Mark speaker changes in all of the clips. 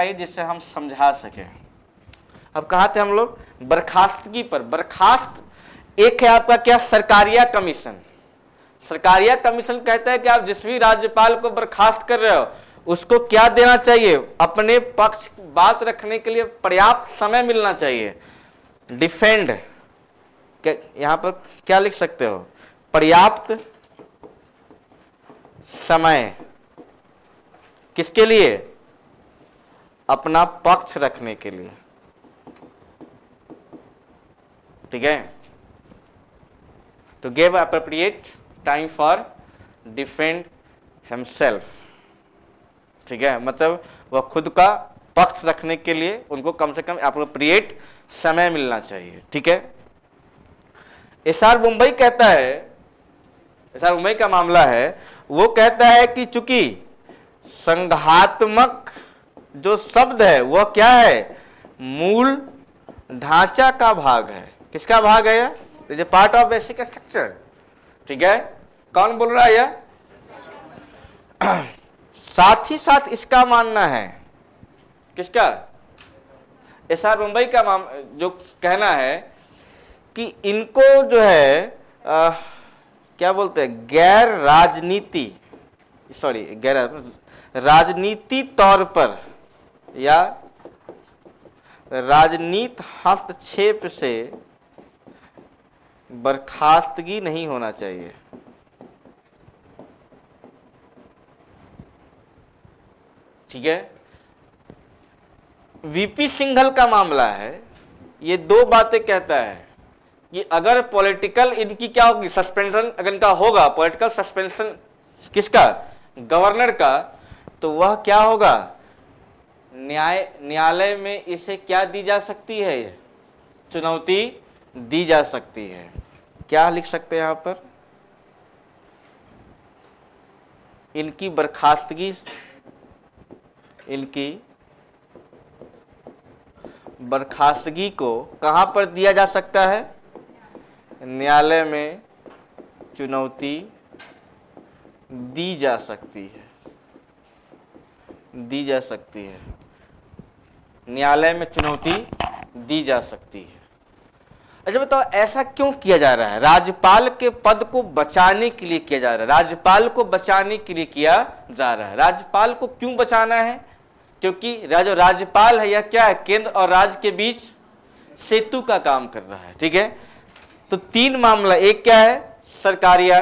Speaker 1: जिससे हम समझा सकें। अब कहाँ थे हम लोग? बर्खास्तगी पर। बर्खास्त एक है आपका क्या? सरकारिया कमीशन। सरकारिया कमीशन कहता है कि आप जिस भी राज्यपाल को बर्खास्त कर रहे हो उसको क्या देना चाहिए? अपने पक्ष बात रखने के लिए पर्याप्त समय मिलना चाहिए। डिफेंड, यहां पर क्या लिख सकते हो? पर्याप्त समय। किसके लिए? अपना पक्ष रखने के लिए। ठीक है, to give appropriate time for defend himself। ठीक है, मतलब वह खुद का पक्ष रखने के लिए उनको कम से कम appropriate समय मिलना चाहिए। ठीक है, एसआर मुंबई कहता है, एसआर मुंबई का मामला है, वो कहता है कि चूंकि संघात्मक जो शब्द है वह क्या है? मूल ढांचा का भाग है। किसका भाग है? यह is a part of basic structure. ठीक है, कौन बोल रहा है यह? साथ ही साथ इसका मानना है, किसका? एसआर मुंबई का जो कहना है कि इनको जो है क्या बोलते हैं, गैर राजनीति तौर पर या राजनीति हस्तक्षेप से बर्खास्तगी नहीं होना चाहिए। ठीक है, वीपी सिंघल का मामला है, ये दो बातें कहता है कि अगर पॉलिटिकल इनकी क्या होगी? सस्पेंशन अगर इनका होगा, पॉलिटिकल सस्पेंशन किसका? गवर्नर का, तो वह क्या होगा? न्यायालय में इसे क्या दी जा सकती है? चुनौती दी जा सकती है। क्या लिख सकते हैं यहां पर? इनकी बर्खास्तगी, इनकी बर्खास्तगी को कहां पर दिया जा सकता है? न्यायालय में चुनौती दी जा सकती है, दी जा सकती है। न्यायालय में चुनौती दी जा सकती है। अच्छा बताओ, ऐसा क्यों किया जा रहा है? राज्यपाल के पद को बचाने के लिए किया जा रहा है। राज्यपाल को बचाने के लिए किया जा रहा है। राज्यपाल को क्यों बचाना है? क्योंकि जो राज्यपाल है यह क्या है? केंद्र और राज्य के बीच सेतु का काम कर रहा है। ठीक है, तो तीन मामला, एक क्या है? सरकारिया,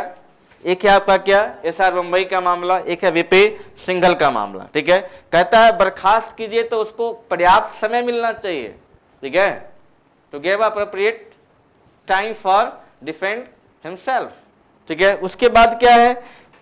Speaker 1: एक है आपका क्या? एसआर मुंबई का मामला, एक है वीपी सिंघल का मामला। ठीक है, कहता है बर्खास्त कीजिए तो उसको पर्याप्त समय मिलना चाहिए। ठीक है, to give appropriate time for defend himself. ठीक है, उसके बाद क्या है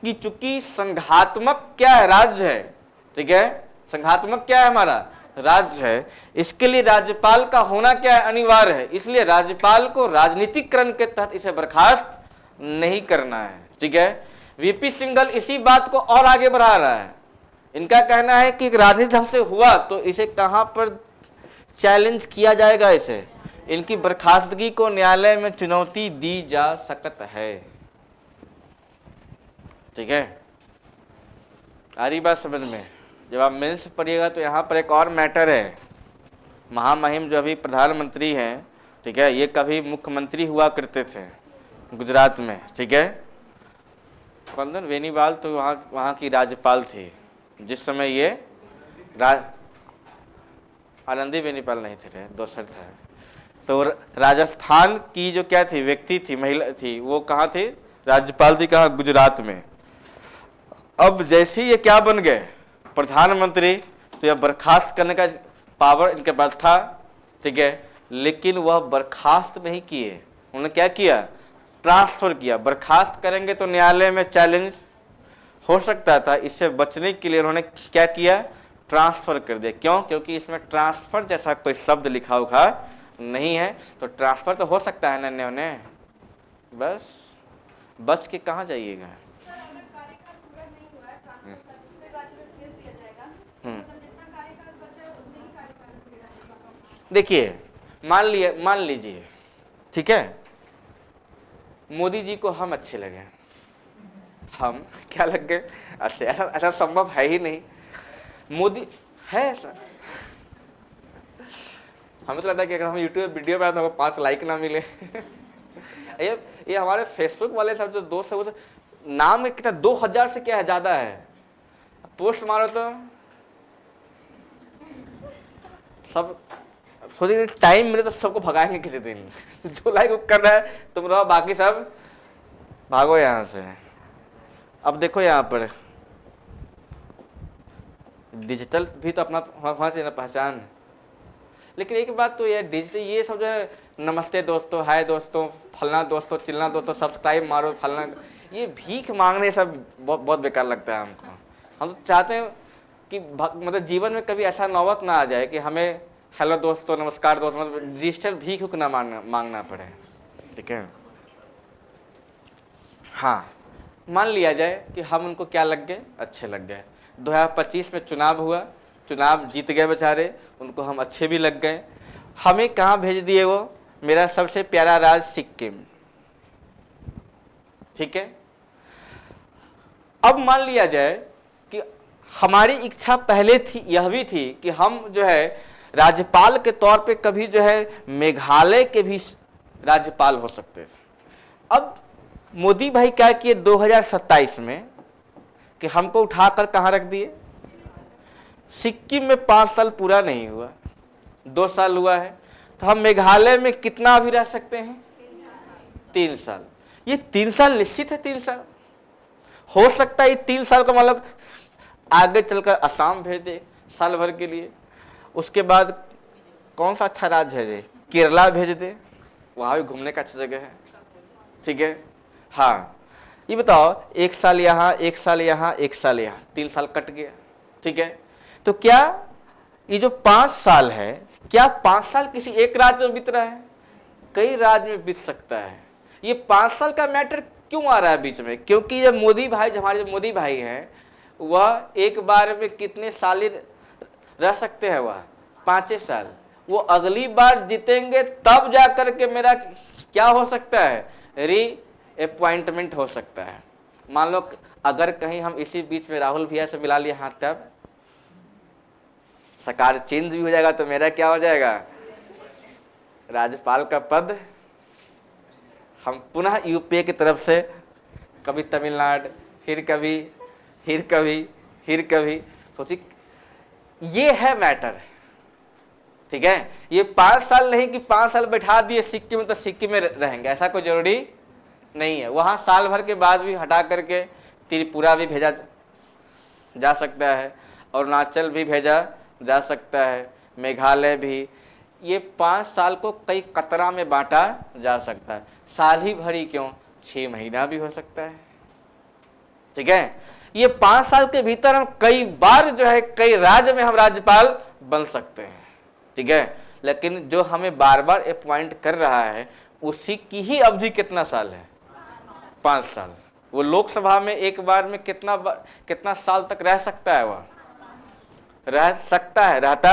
Speaker 1: कि चूंकि संघात्मक क्या है? राज्य है। ठीक है, संघात्मक क्या है? हमारा राज्य है। इसके लिए राज्यपाल का होना क्या है? अनिवार्य है। इसलिए राज्यपाल को राजनीतिकरण के तहत इसे बर्खास्त नहीं करना है। ठीक है, वीपी सिंघल इसी बात को और आगे बढ़ा रहा है। इनका कहना है कि राजनीति ढंग से हुआ तो इसे कहां पर चैलेंज किया जाएगा? इसे, इनकी बर्खास्तगी को न्यायालय में चुनौती दी जा सकता है। ठीक है, आ रही बात समझ में? जब आप मेंस पढ़िएगा तो यहाँ पर एक और मैटर है। महामहिम जो अभी प्रधानमंत्री हैं, ठीक है, ये कभी मुख्यमंत्री हुआ करते थे गुजरात में। ठीक है, कौन? वेनीवाल तो वहाँ की राज्यपाल थी जिस समय ये आनंदी बेनीपाल नहीं थे, दूसर था। तो राजस्थान की जो क्या थी, व्यक्ति थी, महिला थी, वो कहाँ थी? राज्यपाल थी। कहाँ? गुजरात में। अब जैसे ये क्या बन गए? प्रधानमंत्री, तो यह बर्खास्त करने का पावर इनके पास था। ठीक है, लेकिन वह बर्खास्त नहीं किए। उन्होंने क्या किया? ट्रांसफर किया। बर्खास्त करेंगे तो न्यायालय में चैलेंज हो सकता था। इससे बचने के लिए उन्होंने क्या किया? ट्रांसफर कर दिया। क्यों? क्योंकि इसमें ट्रांसफर जैसा कोई शब्द लिखा हुआ नहीं है, तो ट्रांसफर तो हो सकता है ना उन्हें, बस बच के कहाँ जाइएगा। देखिए, मान लीजिए, ठीक है, मोदी जी को हम अच्छे लगे, हम क्या लग गए? अच्छा, ऐसा संभव है ही नहीं। मोदी है ऐसा हमें तो लगता है कि अगर हम यूट्यूब वीडियो बनाए तो हमको 5 लाइक ना मिले। ये हमारे फेसबुक वाले सब जो दोस्त है वो नाम में कितना 2000 से क्या है ज़्यादा है, पोस्ट मारो तो सब सोचिए टाइम मिले तो सबको भगाएंगे किसी दिन। जो लाइक कर रहा है तुम रहो, बाकी सब भागो यहाँ से। अब देखो यहाँ पर डिजिटल भी तो अपना वहाँ से ना पहचान, लेकिन एक बात तो ये डिजिटल ये सब जो है नमस्ते दोस्तों, हाय दोस्तों, फलना दोस्तों, चिलना दोस्तों, सब्सक्राइब मारो फलना, ये भीख मांगने सब बहुत बेकार लगता है हमको। हम तो चाहते हैं कि मतलब जीवन में कभी ऐसा नौबत ना आ जाए कि हमें हेलो दोस्तों, नमस्कार दोस्तों, मतलब डिजिटल भीख हुक ना मांगना पड़े। ठीक है, हाँ, मान लिया जाए कि हम उनको क्या लग गए, अच्छे लग गए। 2025 में चुनाव हुआ, चुनाव जीत गए बेचारे, उनको हम अच्छे भी लग गए। हमें कहाँ भेज दिए वो, मेरा सबसे प्यारा राज्य सिक्किम। ठीक है, अब मान लिया जाए कि हमारी इच्छा पहले थी, यह भी थी कि हम जो है राज्यपाल के तौर पे कभी जो है मेघालय के भी राज्यपाल हो सकते थे। अब मोदी भाई क्या किए 2027 में कि हमको उठाकर कहाँ रख दिए, सिक्किम में 5 साल पूरा नहीं हुआ, 2 साल हुआ है, तो हम मेघालय में कितना अभी रह सकते हैं, 3 साल। ये 3 साल निश्चित है, 3 साल हो सकता है। ये 3 साल का मतलब आगे चलकर असम भेज दे साल भर के लिए, उसके बाद कौन सा अच्छा राज्य है, केरला भेज दे, वहाँ भी घूमने का अच्छा जगह है। ठीक है, हाँ, ये बताओ 1 साल यहाँ, 1 साल यहाँ, 1 साल यहाँ, 3 साल कट गया। ठीक है, तो क्या ये जो 5 साल है, क्या 5 साल किसी एक राज्य में बीत रहा है, कई राज्य में बीत सकता है। ये 5 साल का मैटर क्यों आ रहा है बीच में, क्योंकि जब मोदी भाई, हमारे जो मोदी भाई हैं, वह एक बार में कितने साल रह सकते हैं, वह 5 साल। वो अगली बार जीतेंगे तब जा करके मेरा क्या हो सकता है, री अपॉइंटमेंट हो सकता है। मान लो अगर कहीं हम इसी बीच में राहुल भैया से मिला लिए हाथ, तब सरकार चेंज भी हो जाएगा तो मेरा क्या हो जाएगा, राज्यपाल का पद हम पुनः यूपीए की तरफ से, कभी तमिलनाडु, फिर कभी फिर कभी फिर कभी, सोचिए ये है मैटर। ठीक है, ये 5 साल नहीं कि 5 साल बैठा दिए सिक्किम में तो सिक्किम में रहेंगे, ऐसा कोई जरूरी नहीं है। वहाँ साल भर के बाद भी हटा करके त्रिपुरा भी भेजा जा सकता है, अरुणाचल भी भेजा जा सकता है, मेघालय भी। ये 5 साल को कई कतरा में बांटा जा सकता है, साल ही भरी क्यों, 6 महीना भी हो सकता है। ठीक है, ये 5 साल के भीतर हम कई बार जो है कई राज्य में हम राज्यपाल बन सकते हैं। ठीक है, लेकिन जो हमें बार बार अपॉइंट कर रहा है उसी की ही अवधि कितना साल है, 5 साल। वो लोकसभा में एक बार में कितना साल तक रह सकता है, वह रह सकता है, रहता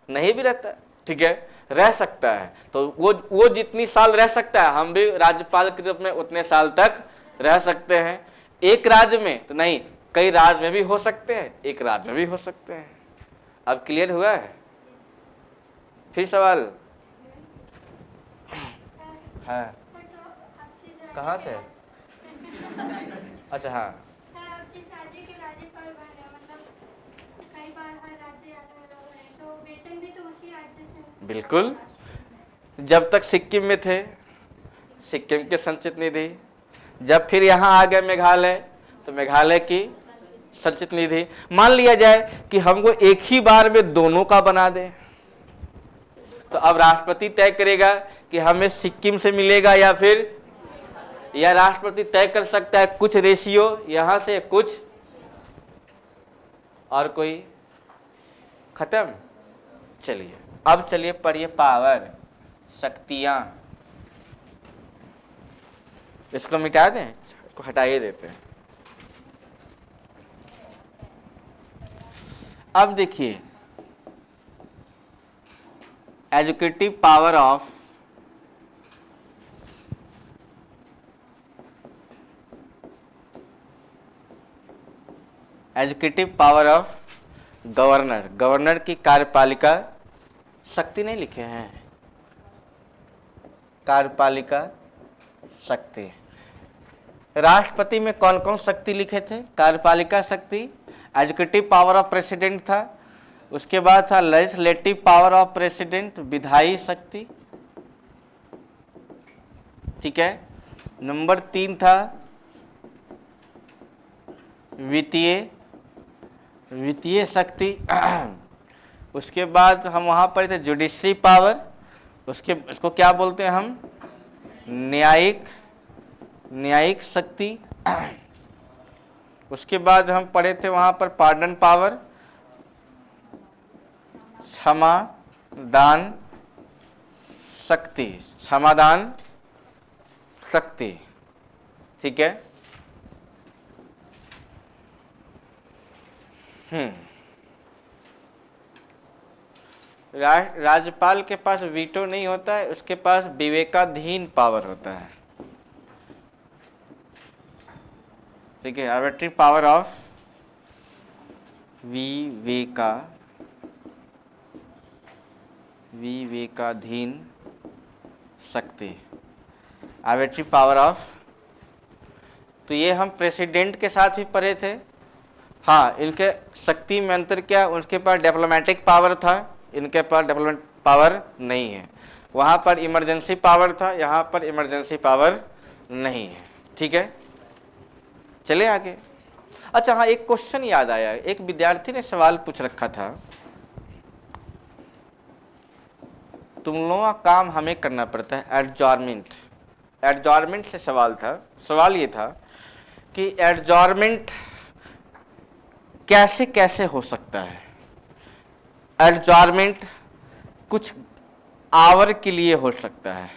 Speaker 1: नहीं भी रहता। ठीक है, रह सकता है, तो वो जितनी साल रह सकता है हम भी राज्यपाल के रूप में उतने साल तक रह सकते हैं। एक राज्य में तो नहीं, कई राज्य में भी हो सकते हैं, एक राज्य में भी हो सकते हैं। अब क्लियर हुआ है, फिर सवाल है, कहाँ से, अच्छा हाँ, बिल्कुल। जब तक सिक्किम में थे, सिक्किम के संचित निधि, जब फिर यहाँ आ गए मेघालय, तो मेघालय की संचित निधि। मान लिया जाए कि हमको एक ही बार में दोनों का बना दे, तो अब राष्ट्रपति तय करेगा कि हमें सिक्किम से मिलेगा या फिर, या राष्ट्रपति तय कर सकता है कुछ रेशियो यहां से कुछ, और कोई खत्म। चलिए अब चलिए पढ़िए पावर, शक्तियां। इसको मिटा दें, इसको हटाइए देते हैं। अब देखिए educative power of governor. Governor की कार्यपालिका शक्ति नहीं लिखे हैं, कार्यपालिका शक्ति। राष्ट्रपति में कौन कौन शक्ति लिखे थे? कार्यपालिका शक्ति, एग्जीक्यूटिव पावर ऑफ प्रेसिडेंट था, उसके बाद था लेजिस्लेटिव पावर ऑफ प्रेसिडेंट, विधायी शक्ति, ठीक है। नंबर 3 था वित्तीय शक्ति। उसके बाद हम वहाँ पर थे जुडिशरी पावर, उसको क्या बोलते हैं हम? न्यायिक शक्ति। उसके बाद हम पढ़े थे वहाँ पर पार्डन पावर, क्षमादान शक्ति, ठीक है। राज्यपाल के पास वीटो नहीं होता है, उसके पास विवेकाधीन पावर होता है, ठीक है। आर्बिट्री पावर ऑफ विवेकाधीन शक्ति, आर्बिट्री पावर ऑफ। तो ये हम प्रेसिडेंट के साथ भी पढ़े थे। हाँ, इनके शक्ति में अंतर क्या? उनके पास डिप्लोमेटिक पावर था, इनके पास डिप्लोमेटिक पावर नहीं है। वहाँ पर इमरजेंसी पावर था, यहाँ पर इमरजेंसी पावर नहीं है, ठीक है। चले आगे। अच्छा हाँ, एक क्वेश्चन याद आया, एक विद्यार्थी ने सवाल पूछ रखा था, तुम लोगों का काम हमें करना पड़ता है एडजॉर्नमेंट से सवाल था। सवाल ये था कि एडजॉर्नमेंट कैसे कैसे हो सकता है? एडजॉर्नमेंट कुछ आवर के लिए हो सकता है,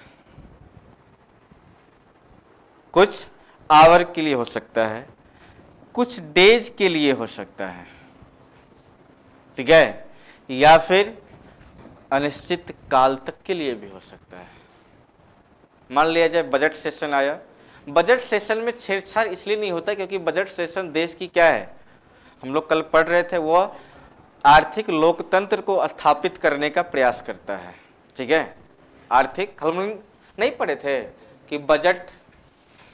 Speaker 1: कुछ आवर के लिए हो सकता है, कुछ डेज के लिए हो सकता है, ठीक है, या फिर अनिश्चित काल तक के लिए भी हो सकता है। मान लिया जाए बजट सेशन आया, बजट सेशन में छेड़छाड़ इसलिए नहीं होता क्योंकि बजट सेशन देश की क्या है, हम लोग कल पढ़ रहे थे, वो आर्थिक लोकतंत्र को स्थापित करने का प्रयास करता है, ठीक है। आर्थिक, हम नहीं पढ़े थे कि बजट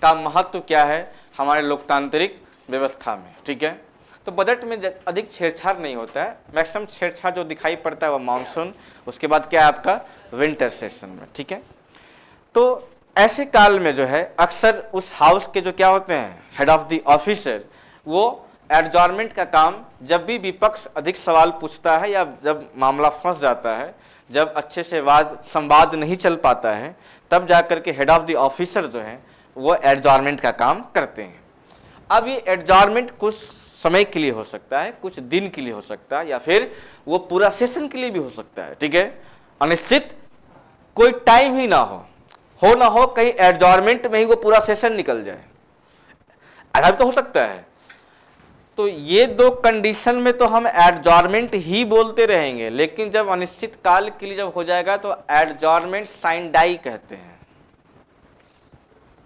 Speaker 1: का महत्व क्या है हमारे लोकतांत्रिक व्यवस्था में, ठीक है। तो बजट में अधिक छेड़छाड़ नहीं होता है, मैक्सिमम छेड़छाड़ जो दिखाई पड़ता है वो मानसून, उसके बाद क्या है आपका विंटर सेशन में, ठीक है। तो ऐसे काल में जो है अक्सर उस हाउस के जो क्या होते हैं हेड ऑफ द ऑफिसर, वो एडजॉर्नमेंट का काम, जब भी विपक्ष अधिक सवाल पूछता है या जब मामला फंस जाता है, जब अच्छे से संवाद नहीं चल पाता है, तब जाकर के हेड ऑफ द ऑफिसर जो है वो एडजॉर्नमेंट का काम करते हैं। अब ये एडजॉर्नमेंट कुछ समय के लिए हो सकता है, कुछ दिन के लिए हो सकता है, या फिर वो पूरा सेशन के लिए भी हो सकता है, ठीक है। अनिश्चित, कोई टाइम ही ना हो कहीं एडजॉर्नमेंट में ही वो पूरा सेशन निकल जाए, ऐसा तो हो सकता है। तो ये दो कंडीशन में तो हम एडजॉर्नमेंट ही बोलते रहेंगे, लेकिन जब अनिश्चित काल के लिए जब हो जाएगा तो एडजॉर्नमेंट साइन डाई कहते हैं,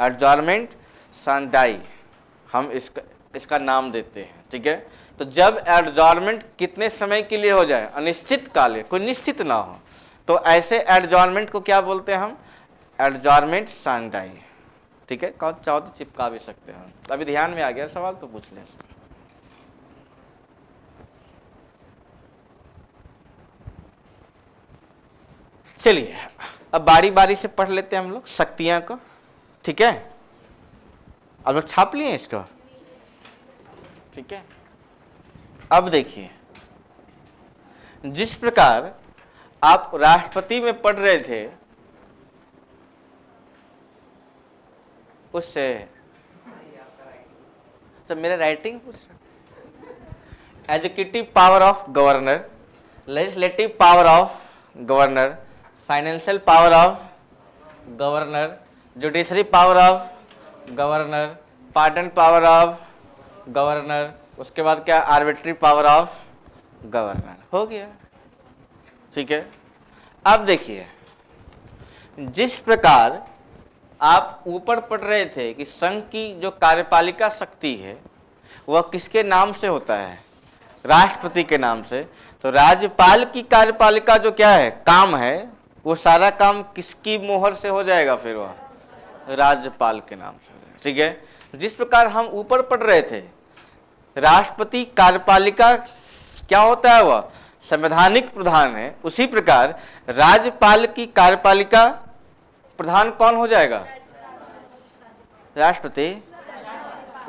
Speaker 1: एडजॉर्नमेंट साइन डाई हम इसका नाम देते हैं, ठीक है। तो जब एडजॉर्नमेंट कितने समय के लिए हो जाए, अनिश्चित काल, कोई निश्चित ना हो, तो ऐसे एडजॉर्नमेंट को क्या बोलते हैं हम? एडजॉर्नमेंट साइन डाई, ठीक है। कौन चाहो तो चिपका भी सकते हैं। अभी ध्यान में आ गया सवाल तो पूछ लें। चलिए अब बारी बारी से पढ़ लेते हैं हम लोग शक्तियां को, ठीक है। अब लोग छाप लिए इसको, ठीक है। अब देखिए, जिस प्रकार आप राष्ट्रपति में पढ़ रहे थे उससे तो मेरा राइटिंग पूछ रहा, executive power of governor, legislative power of governor, financial power of governor, judiciary power of governor, pardon power of governor, उसके बाद क्या आर्बिट्री पावर ऑफ गवर्नर, हो गया, ठीक है। अब देखिए, जिस प्रकार आप ऊपर पढ़ रहे थे कि संघ की जो कार्यपालिका शक्ति है वह किसके नाम से होता है? राष्ट्रपति के नाम से। तो राज्यपाल की कार्यपालिका जो क्या है, काम है, वो सारा काम किसकी मोहर से हो जाएगा, फिर वह राज्यपाल के नाम से हो जाएगा। ठीक है, जिस प्रकार हम ऊपर पढ़ रहे थे, राष्ट्रपति कार्यपालिका क्या होता है, वह संवैधानिक प्रधान है, उसी प्रकार राज्यपाल की कार्यपालिका प्रधान कौन हो जाएगा, राष्ट्रपति,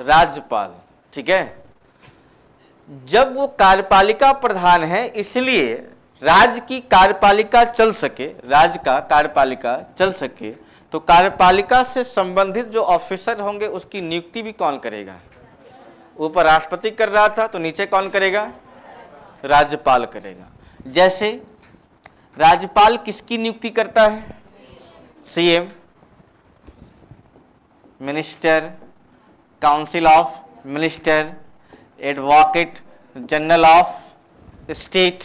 Speaker 1: राज्यपाल। ठीक है, जब वो कार्यपालिका प्रधान है, इसलिए राज्य की कार्यपालिका चल सके, राज्य का कार्यपालिका चल सके, तो कार्यपालिका से संबंधित जो ऑफिसर होंगे उसकी नियुक्ति भी कौन करेगा, ऊपर राष्ट्रपति कर रहा था तो नीचे कौन करेगा, राज्यपाल करेगा। जैसे राज्यपाल किसकी नियुक्ति करता है, CM, minister, council of minister, advocate general of state,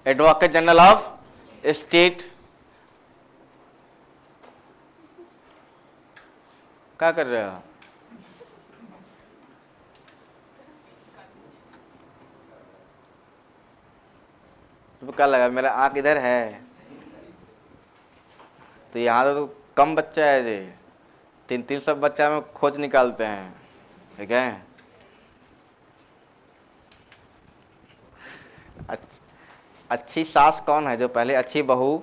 Speaker 1: advocate general of state. क्या कर रहे हो, क्या लगा मेरा आंख इधर है, तो यहाँ तो कम बच्चा है जी, 300 बच्चा में खोज निकालते हैं। ठीक है, अच्छी सास कौन है, जो पहले अच्छी बहू,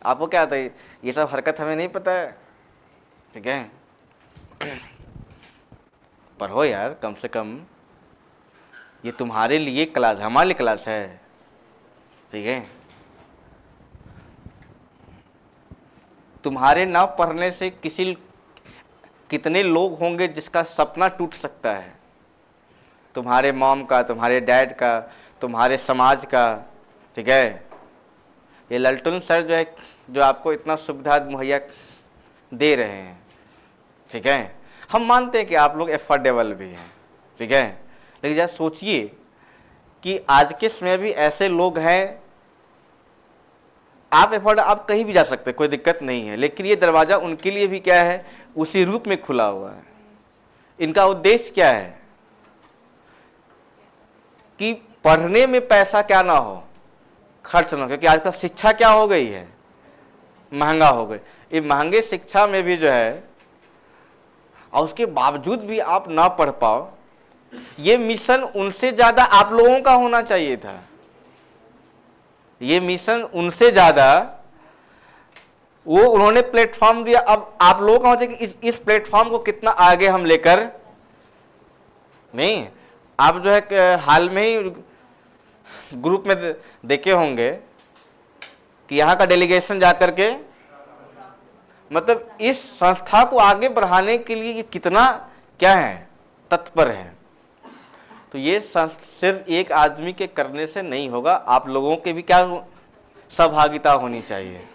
Speaker 1: आपको क्या आता है, ये सब हरकत हमें नहीं पता है। ठीक है, पर हो यार, कम से कम ये तुम्हारे लिए क्लास, हमारे लिए क्लास है। ठीक है, तुम्हारे ना पढ़ने से कितने लोग होंगे जिसका सपना टूट सकता है, तुम्हारे मॉम का, तुम्हारे डैड का, तुम्हारे समाज का। ठीक है, ये ललटुन सर जो है, जो आपको इतना सुविधा मुहैया दे रहे हैं। ठीक है, हम मानते हैं कि आप लोग एफोर्डेबल भी हैं। ठीक है, लेकिन जरा सोचिए कि आज के समय भी ऐसे लोग हैं, आप कहीं भी जा सकते हैं, कोई दिक्कत नहीं है, लेकिन ये दरवाज़ा उनके लिए भी क्या है, उसी रूप में खुला हुआ है। इनका उद्देश्य क्या है कि पढ़ने में पैसा क्या ना हो, खर्च ना हो, क्योंकि आजकल शिक्षा क्या हो गई है, महंगा हो गई। ये महंगे शिक्षा में भी जो है, और उसके बावजूद भी आप ना पढ़ पाओ, ये मिशन उनसे ज़्यादा आप लोगों का होना चाहिए था। ये मिशन उनसे ज़्यादा वो उन्होंने प्लेटफॉर्म दिया, अब आप लोगों का होना चाहिए कि इस प्लेटफॉर्म को कितना आगे हम लेकर, नहीं, आप जो है हाल में ही ग्रुप में देखे होंगे कि यहाँ का डेलीगेशन जाकर के, मतलब इस संस्था को आगे बढ़ाने के लिए ये कितना क्या है, तत्पर है। तो ये सिर्फ एक आदमी के करने से नहीं होगा, आप लोगों के भी क्या सहभागिता होनी चाहिए।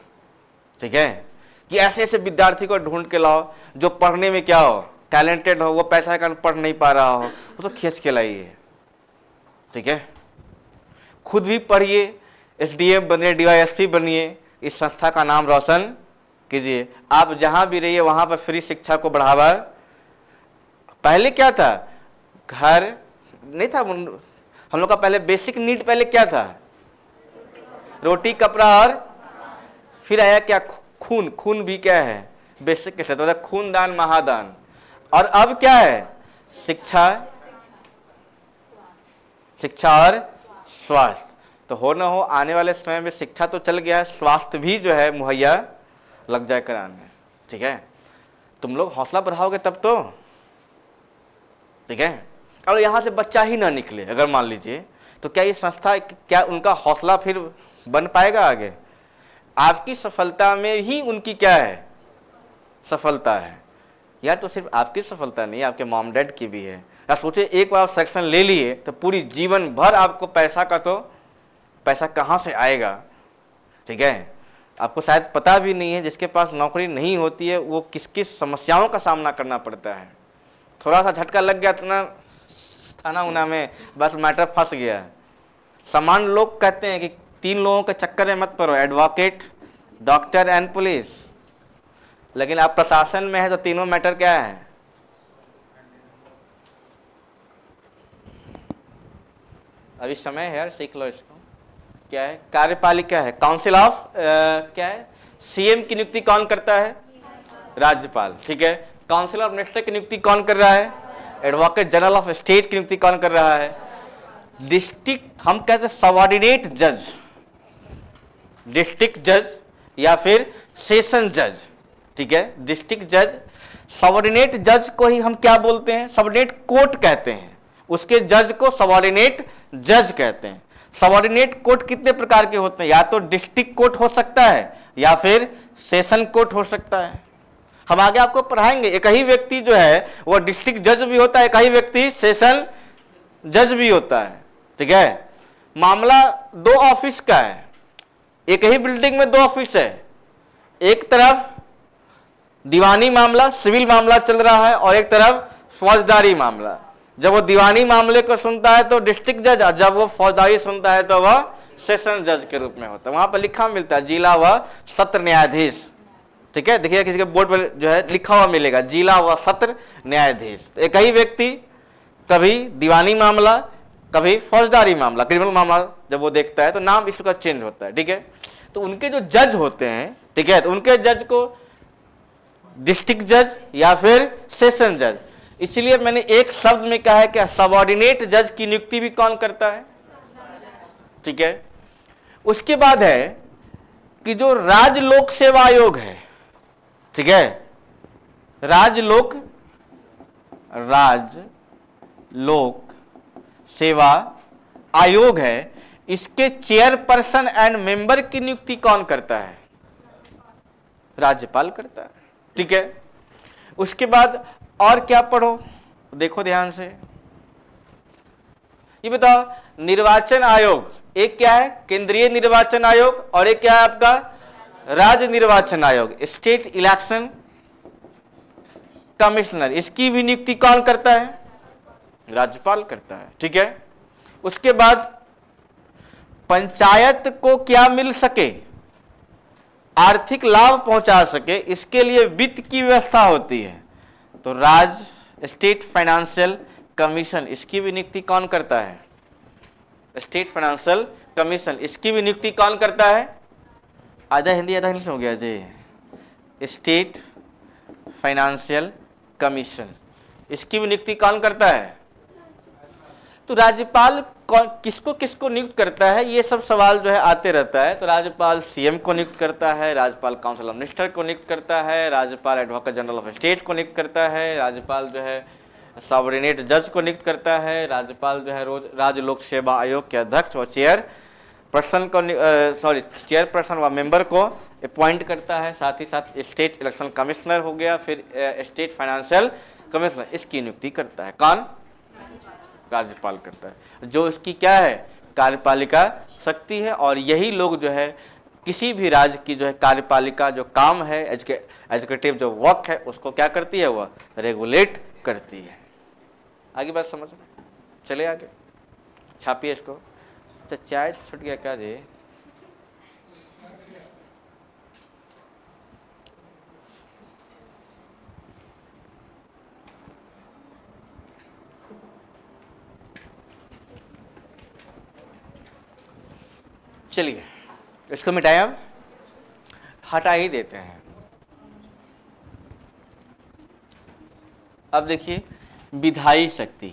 Speaker 1: ठीक है, कि ऐसे ऐसे विद्यार्थी को ढूंढ के लाओ जो पढ़ने में क्या हो, टैलेंटेड हो, वो पैसा का पढ़ नहीं पा रहा हो, उसको खींच के लाइए। ठीक है, खुद भी पढ़िए, एसडीएम बनिए, डीवाईएसपी बनिए, इस संस्था का नाम रोशन कीजिए। आप जहाँ भी रहिए वहाँ पर फ्री शिक्षा को बढ़ावा। पहले क्या था, घर नहीं था, हम लोग का पहले बेसिक नीड पहले क्या था, रोटी कपड़ा, और फिर आया क्या, खून। खून भी क्या है, बेसिक के साथ खून दान महादान। और अब क्या है, शिक्षा, शिक्षा और स्वास्थ्य। तो हो ना हो आने वाले समय में शिक्षा तो चल गया है, स्वास्थ्य भी जो है मुहैया लग जाए कराने। ठीक है, तुम लोग हौसला बढ़ाओगे तब तो। ठीक है, और यहाँ से बच्चा ही ना निकले अगर मान लीजिए, तो क्या ये संस्था, क्या उनका हौसला फिर बन पाएगा आगे? आपकी सफलता में ही उनकी क्या है, सफलता है। या तो सिर्फ आपकी सफलता नहीं, आपके मॉम डैड की भी है। या सोचे एक बार सेक्शन ले लिए तो पूरी जीवन भर आपको पैसा का, तो पैसा कहाँ से आएगा। ठीक है, आपको शायद पता भी नहीं है, जिसके पास नौकरी नहीं होती है वो किस किस समस्याओं का सामना करना पड़ता है। थोड़ा सा झटका लग गया तो ना थाना उना में बस मैटर फंस गया। सामान्य लोग कहते हैं कि 3 लोगों के चक्कर में मत पड़ो, एडवोकेट, डॉक्टर एंड पुलिस। लेकिन आप प्रशासन में है तो तीनों मैटर क्या है, अभी समय है यार, सीख लो इसको। क्या है? कार्यपालिका है, काउंसिल ऑफ क्या है? सीएम की नियुक्ति कौन करता है? राज्यपाल। ठीक है। काउंसिल ऑफ मिनिस्टर की नियुक्ति कौन कर रहा है? एडवोकेट जनरल ऑफ स्टेट की नियुक्ति कौन कर रहा है? डिस्ट्रिक्ट, हम कहते हैं सबऑर्डिनेट जज, डिस्ट्रिक्ट जज या फिर सेशन जज। ठीक है, डिस्ट्रिक्ट जज, सबऑर्डिनेट जज को ही हम क्या बोलते हैं? सबऑर्डिनेट कोर्ट कहते हैं, उसके जज को सबऑर्डिनेट जज कहते हैं। सबऑर्डिनेट कोर्ट कितने प्रकार के होते हैं? या तो डिस्ट्रिक्ट कोर्ट हो सकता है या फिर सेशन कोर्ट हो सकता है। हम आगे आपको पढ़ाएंगे, एक ही व्यक्ति जो है वो डिस्ट्रिक्ट जज भी होता है, एक ही व्यक्ति सेशन जज भी होता है। ठीक है, मामला दो ऑफिस का है, एक ही बिल्डिंग में दो ऑफिस है, एक तरफ दीवानी मामला, सिविल मामला चल रहा है और एक तरफ फौजदारी मामला। जब वो दीवानी मामले को सुनता है तो डिस्ट्रिक्ट जज, और जब वो फौजदारी सुनता है तो वह सेशन जज के रूप में होता है। वहां पर लिखा मिलता है जिला व सत्र न्यायाधीश। ठीक है, देखिए किसी के बोर्ड पर जो है लिखा हुआ मिलेगा जिला व सत्र न्यायाधीश। एक ही व्यक्ति कभी दीवानी मामला, कभी फौजदारी मामला, क्रिमिनल मामला जब वो देखता है तो नाम इसका चेंज होता है। ठीक है, तो उनके जो जज होते हैं, ठीक है, तो उनके जज को डिस्ट्रिक्ट जज या फिर सेशन जज, इसलिए मैंने एक शब्द में कहा है कि सबऑर्डिनेट जज की नियुक्ति भी कौन करता है? ठीक है, उसके बाद है कि जो राज्य लोक सेवा आयोग है, ठीक है, राज्य लोक सेवा आयोग है, इसके चेयरपर्सन एंड मेंबर की नियुक्ति कौन करता है? राज्यपाल करता है। ठीक है, उसके बाद और क्या पढ़ो, देखो ध्यान से, ये बताओ, निर्वाचन आयोग, एक क्या है? केंद्रीय निर्वाचन आयोग, और एक क्या है आपका? राज्य निर्वाचन आयोग, स्टेट इलेक्शन कमिश्नर। इसकी भी नियुक्ति कौन करता है? राज्यपाल करता है। ठीक है, उसके बाद पंचायत को क्या मिल सके, आर्थिक लाभ पहुंचा सके, इसके लिए वित्त की व्यवस्था होती है, तो राज्य स्टेट फाइनेंशियल कमीशन, इसकी भी नियुक्ति कौन करता है? स्टेट फाइनेंशियल कमीशन, इसकी भी नियुक्ति कौन करता है? आधा हिंदी आधा इंग्लिश हो गया जी। स्टेट फाइनेंशियल कमीशन, इसकी भी नियुक्ति कौन करता है? तो राज्यपाल किसको किसको नियुक्त करता है, ये सब सवाल जो है आते रहता है। तो राज्यपाल सीएम को नियुक्त करता है, राज्यपाल काउंसिल ऑफ मिनिस्टर को नियुक्त करता है, राज्यपाल एडवोकेट जनरल ऑफ स्टेट को नियुक्त करता है, राज्यपाल जो है सबऑर्डिनेट जज को नियुक्त करता है, राज्यपाल जो है रोज राज्य लोक सेवा आयोग के अध्यक्ष और चेयरपर्सन व मेंबर को अपॉइंट करता है, साथ ही साथ स्टेट इलेक्शन कमिश्नर हो गया, फिर स्टेट फाइनेंशियल कमिश्नर, इसकी नियुक्ति करता है कौन? राज्यपाल करता है, जो इसकी क्या है? कार्यपालिका शक्ति है। और यही लोग जो है किसी भी राज्य की जो है कार्यपालिका जो काम है, एजुकेटिव जो वर्क है, उसको क्या करती है? वह रेगुलेट करती है। आगे बात समझ में? चले आगे, छापिए इसको। अच्छा, चाय छूट गया क्या जी? चलिए इसको मिटाएं, अब हटा ही देते हैं। अब देखिए विधायी शक्ति,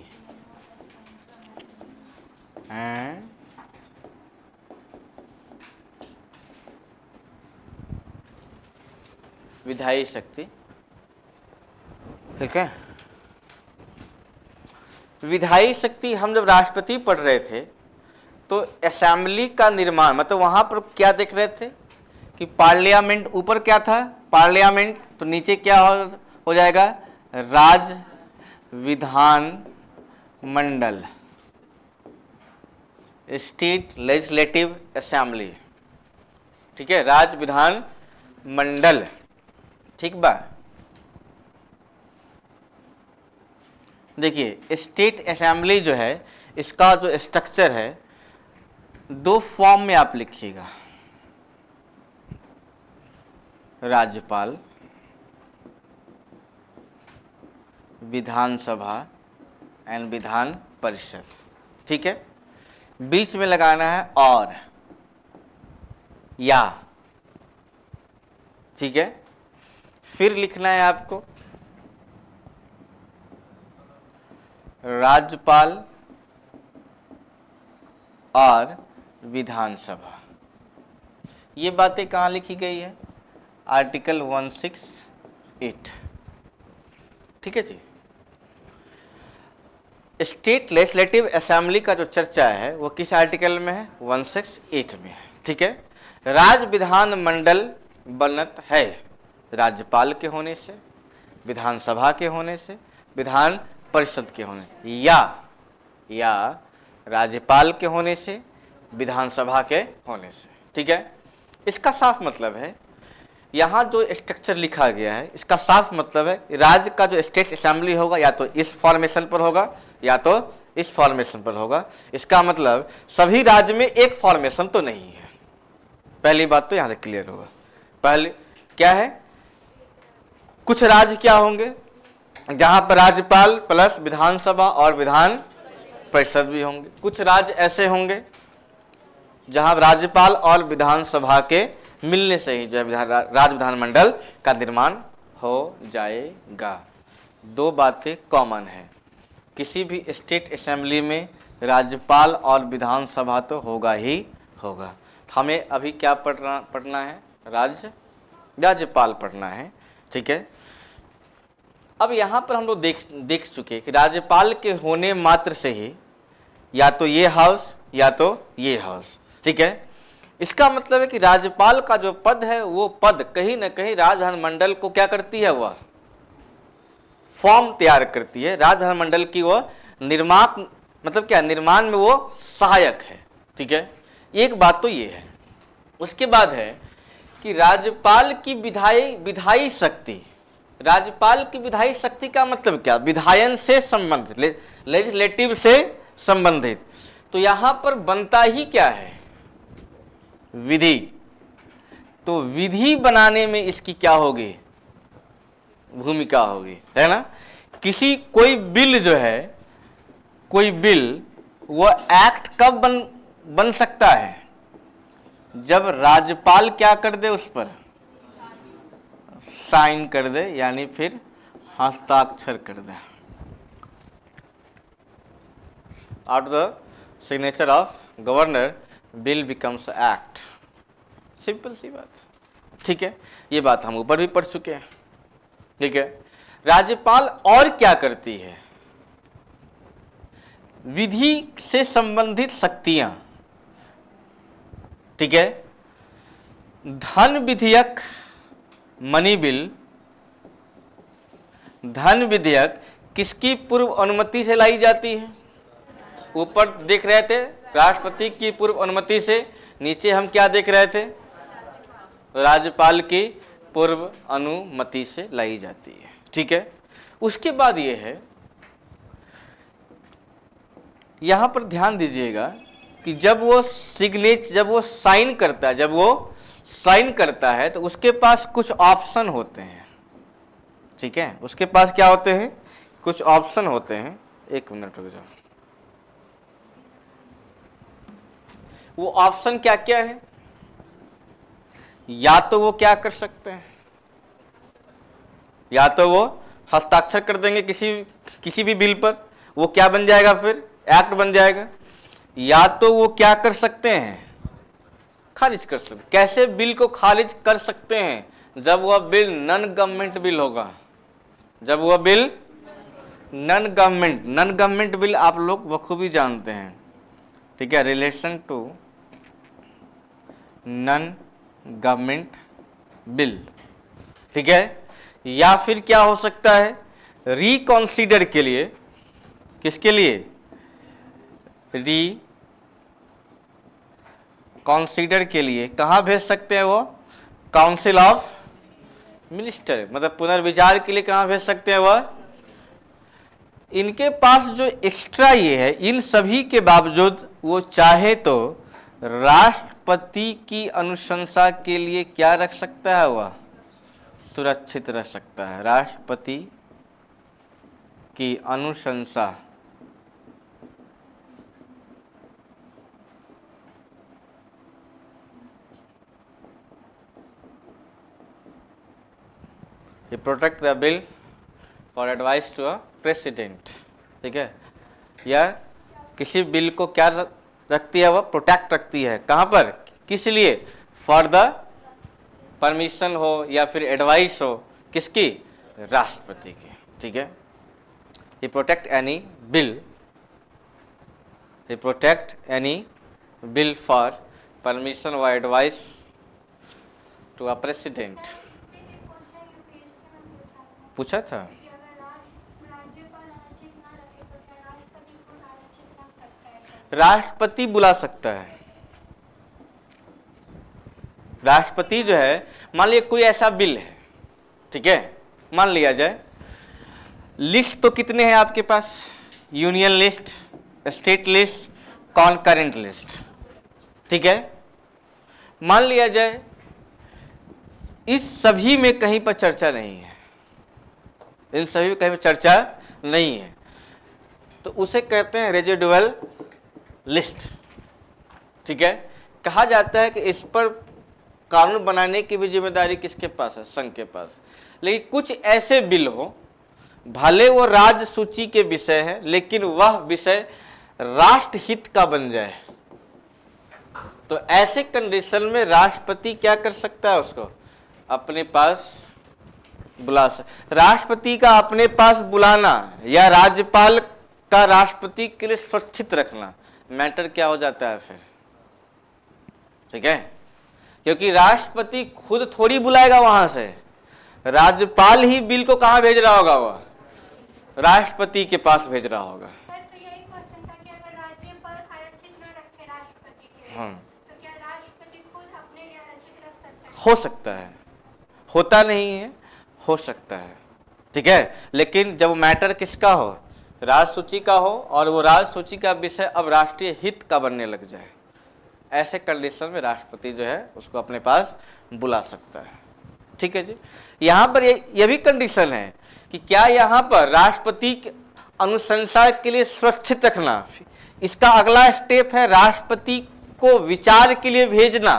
Speaker 1: विधायी शक्ति, ठीक है। विधायी शक्ति हम जब राष्ट्रपति पढ़ रहे थे तो असेंबली का निर्माण, मतलब वहां पर क्या देख रहे थे कि पार्लियामेंट, ऊपर क्या था? पार्लियामेंट, तो नीचे क्या हो जाएगा? राज्य विधान मंडल, स्टेट लेजिस्लेटिव असेंबली। ठीक है, राज्य विधान मंडल, ठीक बा। देखिए स्टेट असेंबली जो है, इसका जो स्ट्रक्चर है, दो फॉर्म में आप लिखिएगा, राज्यपाल, विधानसभा एंड विधान परिषद। ठीक है, बीच में लगाना है और या, ठीक है। फिर लिखना है आपको राज्यपाल और विधानसभा। ये बातें कहाँ लिखी गई है? आर्टिकल 168, ठीक है जी। स्टेट लेजिस्लेटिव असेंबली का जो चर्चा है वो किस आर्टिकल में है? 168 में है, ठीक है। राज्य विधान मंडल बनत है राज्यपाल के होने से, विधानसभा के होने से, विधान परिषद के होने, या राज्यपाल के होने से, विधानसभा के होने से, ठीक है। इसका साफ मतलब है, यहाँ जो स्ट्रक्चर लिखा गया है इसका साफ मतलब है राज्य का जो स्टेट असेंबली होगा या तो इस फॉर्मेशन पर होगा या तो इस फॉर्मेशन पर होगा। इसका मतलब सभी राज्य में एक फॉर्मेशन तो नहीं है। पहली बात तो यहाँ से क्लियर होगा। पहले क्या है, कुछ राज्य क्या होंगे जहां पर राज्यपाल प्लस विधानसभा और विधान परिषद भी होंगे। कुछ राज्य ऐसे होंगे जहां राज्यपाल और विधानसभा के मिलने से ही जो है राज्य विधानमंडल का निर्माण हो जाएगा। दो बातें कॉमन है, किसी भी स्टेट असेंबली में राज्यपाल और विधानसभा तो होगा ही होगा। हमें अभी क्या पढ़ना है? राज्यपाल पढ़ना है, ठीक है। अब यहाँ पर हम लोग देख चुके कि राज्यपाल के होने मात्र से ही या तो ये हाउस या तो ये हाउस, ठीक है। इसका मतलब है कि राज्यपाल का जो पद है वो पद कहीं ना कहीं राज्य विधानमंडल को क्या करती है? वह फॉर्म तैयार करती है। राज्य विधानमंडल की वह निर्माण, मतलब क्या, निर्माण में वो सहायक है, ठीक है। एक बात तो ये है। उसके बाद है कि राज्यपाल की विधायी शक्ति, राज्यपाल की विधायी शक्ति का मतलब क्या? विधायन से संबंधित, लेजिस्लेटिव से संबंधित। तो यहां पर बनता ही क्या है? विधि। तो विधि बनाने में इसकी क्या होगी? भूमिका होगी, है ना। कोई बिल जो है, कोई बिल वो एक्ट कब बन सकता है? जब राज्यपाल क्या कर दे, उस पर साइन कर दे, यानी फिर हस्ताक्षर कर दे। After the signature of governor bill becomes act. Simple सी बात, ठीक है। ये बात हम ऊपर भी पढ़ चुके हैं, ठीक है। राज्यपाल और क्या करती है? विधि से संबंधित शक्तियां, ठीक है। धन विधेयक, मनी बिल, धन विधेयक किसकी पूर्व अनुमति से लाई जाती है? ऊपर देख रहे थे राष्ट्रपति की पूर्व अनुमति से, नीचे हम क्या देख रहे थे? राज्यपाल की पूर्व अनुमति से लाई जाती है, ठीक है। उसके बाद ये है, यहां पर ध्यान दीजिएगा कि जब वो साइन करता है तो उसके पास कुछ ऑप्शन होते हैं, ठीक है। उसके पास क्या होते हैं? कुछ ऑप्शन होते हैं। एक मिनट रुक जाओ। वो ऑप्शन क्या क्या है? या तो वो क्या कर सकते हैं, या तो वो हस्ताक्षर कर देंगे किसी भी बिल पर, वो क्या बन जाएगा? फिर एक्ट बन जाएगा। या तो वो क्या कर सकते हैं? खारिज कर सकते। कैसे बिल को खारिज कर सकते हैं? जब वह बिल नॉन गवर्नमेंट बिल होगा। जब वह बिल नॉन गवर्नमेंट बिल आप लोग बखूबी जानते हैं, ठीक है। Relation to non government bill, ठीक है। या फिर क्या हो सकता है? रिकॉन्सिडर के लिए, किसके लिए? रिकॉन्सिडर के लिए कहां भेज सकते हैं वो? काउंसिल ऑफ मिनिस्टर, मतलब पुनर्विचार के लिए कहां भेज सकते हैं वह? इनके पास जो एक्स्ट्रा ये है, इन सभी के बावजूद वो चाहे तो राष्ट्रपति की अनुशंसा के लिए क्या रख सकता है? वह सुरक्षित रख सकता है। राष्ट्रपति की अनुशंसा ये protect the bill for advice to a president, ठीक है। या किसी बिल को क्या रखती है, वह प्रोटेक्ट रखती है, कहाँ पर, किस लिए, फॉर द परमिशन हो या फिर एडवाइस हो, किसकी, राष्ट्रपति की, ठीक है। ये प्रोटेक्ट एनी बिल, ये protect any bill for permission और एडवाइस टू अ प्रेसिडेंट। पूछा था, राष्ट्रपति बुला सकता है। राष्ट्रपति जो है, मान लिया कोई ऐसा बिल है, ठीक है, मान लिया जाए, लिस्ट तो कितने हैं आपके पास, union list, state list, concurrent list, ठीक है। मान लिया जाए इस सभी में कहीं पर चर्चा नहीं है, इन सभी में कहीं पर चर्चा नहीं है, तो उसे कहते हैं रेजिडुअल लिस्ट, ठीक है। कहा जाता है कि इस पर कानून बनाने की भी जिम्मेदारी किसके पास है, संघ के पास। लेकिन कुछ ऐसे बिल हो, भले वो राज्य सूची के विषय है, लेकिन वह विषय राष्ट्र हित का बन जाए, तो ऐसे कंडीशन में राष्ट्रपति क्या कर सकता है, उसको अपने पास बुला सकता। राष्ट्रपति का अपने पास बुलाना या राज्यपाल का राष्ट्रपति के लिए सुरक्षित रखना मैटर क्या हो जाता है फिर, ठीक है। क्योंकि राष्ट्रपति खुद थोड़ी बुलाएगा वहां से, राज्यपाल ही बिल को कहां भेज रहा होगा, वह राष्ट्रपति के पास भेज रहा होगा।
Speaker 2: तो यही क्वेश्चन था कि अगर राज्यपाल आरक्षित न रखे राष्ट्रपति के लिए, तो क्या राष्ट्रपति खुद अपने लिए आरक्षित रख सकता है?
Speaker 1: हो सकता है, होता नहीं है, हो सकता है, ठीक है। लेकिन जब मैटर किसका हो, राज्य सूची का हो, और वो राज्य सूची का विषय अब राष्ट्रीय हित का बनने लग जाए, ऐसे कंडीशन में राष्ट्रपति जो है उसको अपने पास बुला सकता है, ठीक है जी। यहाँ पर ये भी कंडीशन है कि क्या यहाँ पर राष्ट्रपति की अनुशंसा के लिए सुरक्षित रखना, इसका अगला स्टेप है राष्ट्रपति को विचार के लिए भेजना,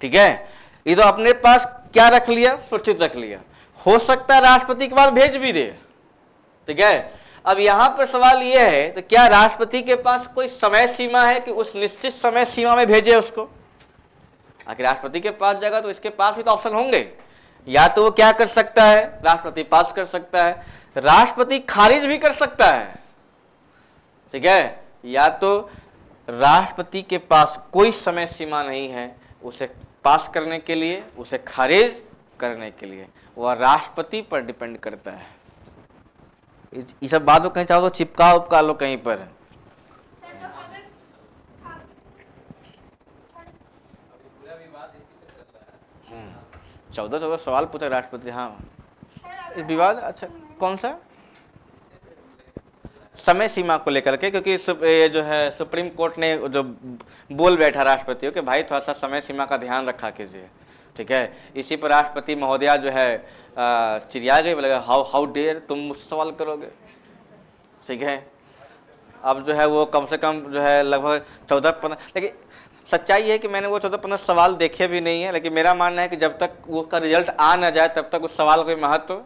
Speaker 1: ठीक है। ये तो अपने पास क्या रख लिया, सुरक्षित रख लिया, हो सकता है राष्ट्रपति के पास भेज भी दे, ठीक है। अब यहां पर सवाल यह है, तो क्या राष्ट्रपति के पास कोई समय सीमा है कि उस निश्चित समय सीमा में भेजे उसको। आखिर राष्ट्रपति के पास जाएगा तो इसके पास भी तो ऑप्शन होंगे, या तो वो क्या कर सकता है, राष्ट्रपति पास कर सकता है, राष्ट्रपति खारिज भी कर सकता है, ठीक है, या तो राष्ट्रपति के पास कोई समय सीमा नहीं है उसे पास करने के लिए, उसे खारिज करने के लिए, वह राष्ट्रपति पर डिपेंड करता है। ये सब बात को कहीं चाहो तो चिपका उपका लो कहीं पर।
Speaker 2: सर तो अगर
Speaker 1: 14 सवाल पूछा राष्ट्रपति, हाँ
Speaker 2: सर
Speaker 1: इस विवाद, अच्छा कौन सा, समय सीमा को लेकर के, क्योंकि ये जो है सुप्रीम कोर्ट ने जो बोल बैठा राष्ट्रपतियों के भाई थोड़ा सा समय सीमा का ध्यान रखा कीजिए, ठीक है। इसी पर राष्ट्रपति महोदया जो है चिड़िया गई, बोलेगा हाउ डेयर तुम मुझसे सवाल करोगे, ठीक है। अब जो है वो कम से कम जो है लगभग 14-15, लेकिन सच्चाई है कि मैंने वो 14-15 सवाल देखे भी नहीं है, लेकिन मेरा मानना है कि जब तक वो का रिजल्ट आ ना जाए तब तक उस सवाल का महत्व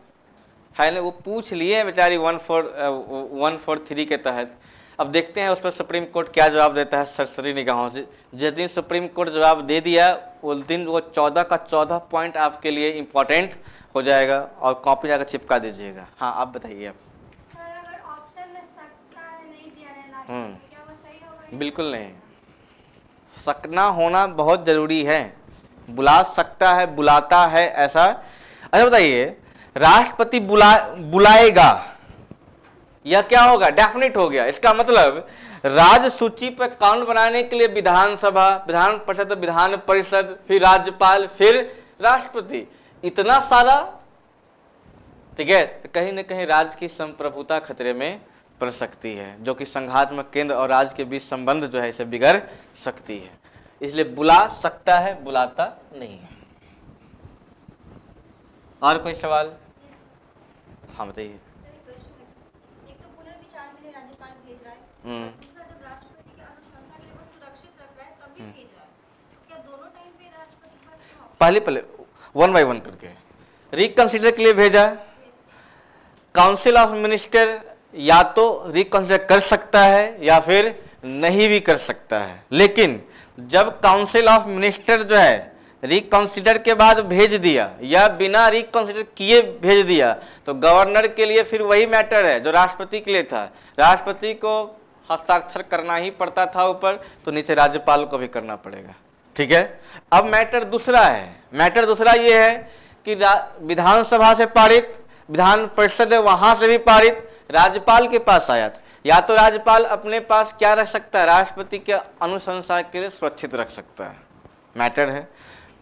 Speaker 1: है ना। वो पूछ लिए बेचारी 143 के तहत, अब देखते हैं उस पर सुप्रीम कोर्ट क्या जवाब देता है सरसरी निगाहों से। जिस दिन सुप्रीम कोर्ट जवाब दे दिया उस दिन वो 14 का 14 पॉइंट आपके लिए इम्पोर्टेंट हो जाएगा, और कॉपी जाकर चिपका दीजिएगा। हाँ आप बताइए। आप
Speaker 2: सर अगर ऑप्शन में सकता है नहीं दिया है लास्ट, क्या वो सही होगा?
Speaker 1: बिल्कुल नहीं, सकना होना बहुत जरूरी है, बुला सकता है, बुलाता है, ऐसा। अच्छा बताइए, राष्ट्रपति बुलाएगा या क्या होगा, डेफिनेट हो गया। इसका मतलब राज्य सूची पर कानून बनाने के लिए विधानसभा, विधान परिषद, विधान परिषद, फिर राज्यपाल, फिर राष्ट्रपति, इतना सारा, ठीक है। तो कहीं ना कहीं राज्य की संप्रभुता खतरे में पड़ सकती है, जो कि संघात्मक केंद्र और राज्य के बीच संबंध जो है इसे बिगड़ सकती है। इसलिए बुला सकता है, बुलाता नहीं है। और कोई सवाल? हाँ बताइए।
Speaker 3: एक तो पुनर्विचार के लिए राज्यपाल भेज रहा है, दूसरा जब राष्ट्रपति की अनुशंसा के लिए वो सुरक्षित रख रहा है तब भी भेज रहा है। क्या दोनों टाइम पे राष्ट्रपति के पास
Speaker 1: पहले 1 by 1 करके रिकंसिडर के लिए भेजा। काउंसिल ऑफ मिनिस्टर या तो रिकंसिडर कर सकता है या फिर नहीं भी कर सकता है, लेकिन जब काउंसिल ऑफ मिनिस्टर जो है रिकंसिडर के बाद भेज दिया या बिना रिकंसिडर किए भेज दिया, तो गवर्नर के लिए फिर वही मैटर है जो राष्ट्रपति के लिए था। राष्ट्रपति को हस्ताक्षर करना ही पड़ता था ऊपर, तो नीचे राज्यपाल को भी करना पड़ेगा। ठीक है, अब मैटर दूसरा है। मैटर दूसरा ये है कि विधानसभा से पारित, विधान परिषद है वहां से भी पारित, राज्यपाल के पास आया था। या तो राज्यपाल अपने पास क्या रख सकता है, राष्ट्रपति के अनुशंसा के लिए सुरक्षित रख सकता है। मैटर है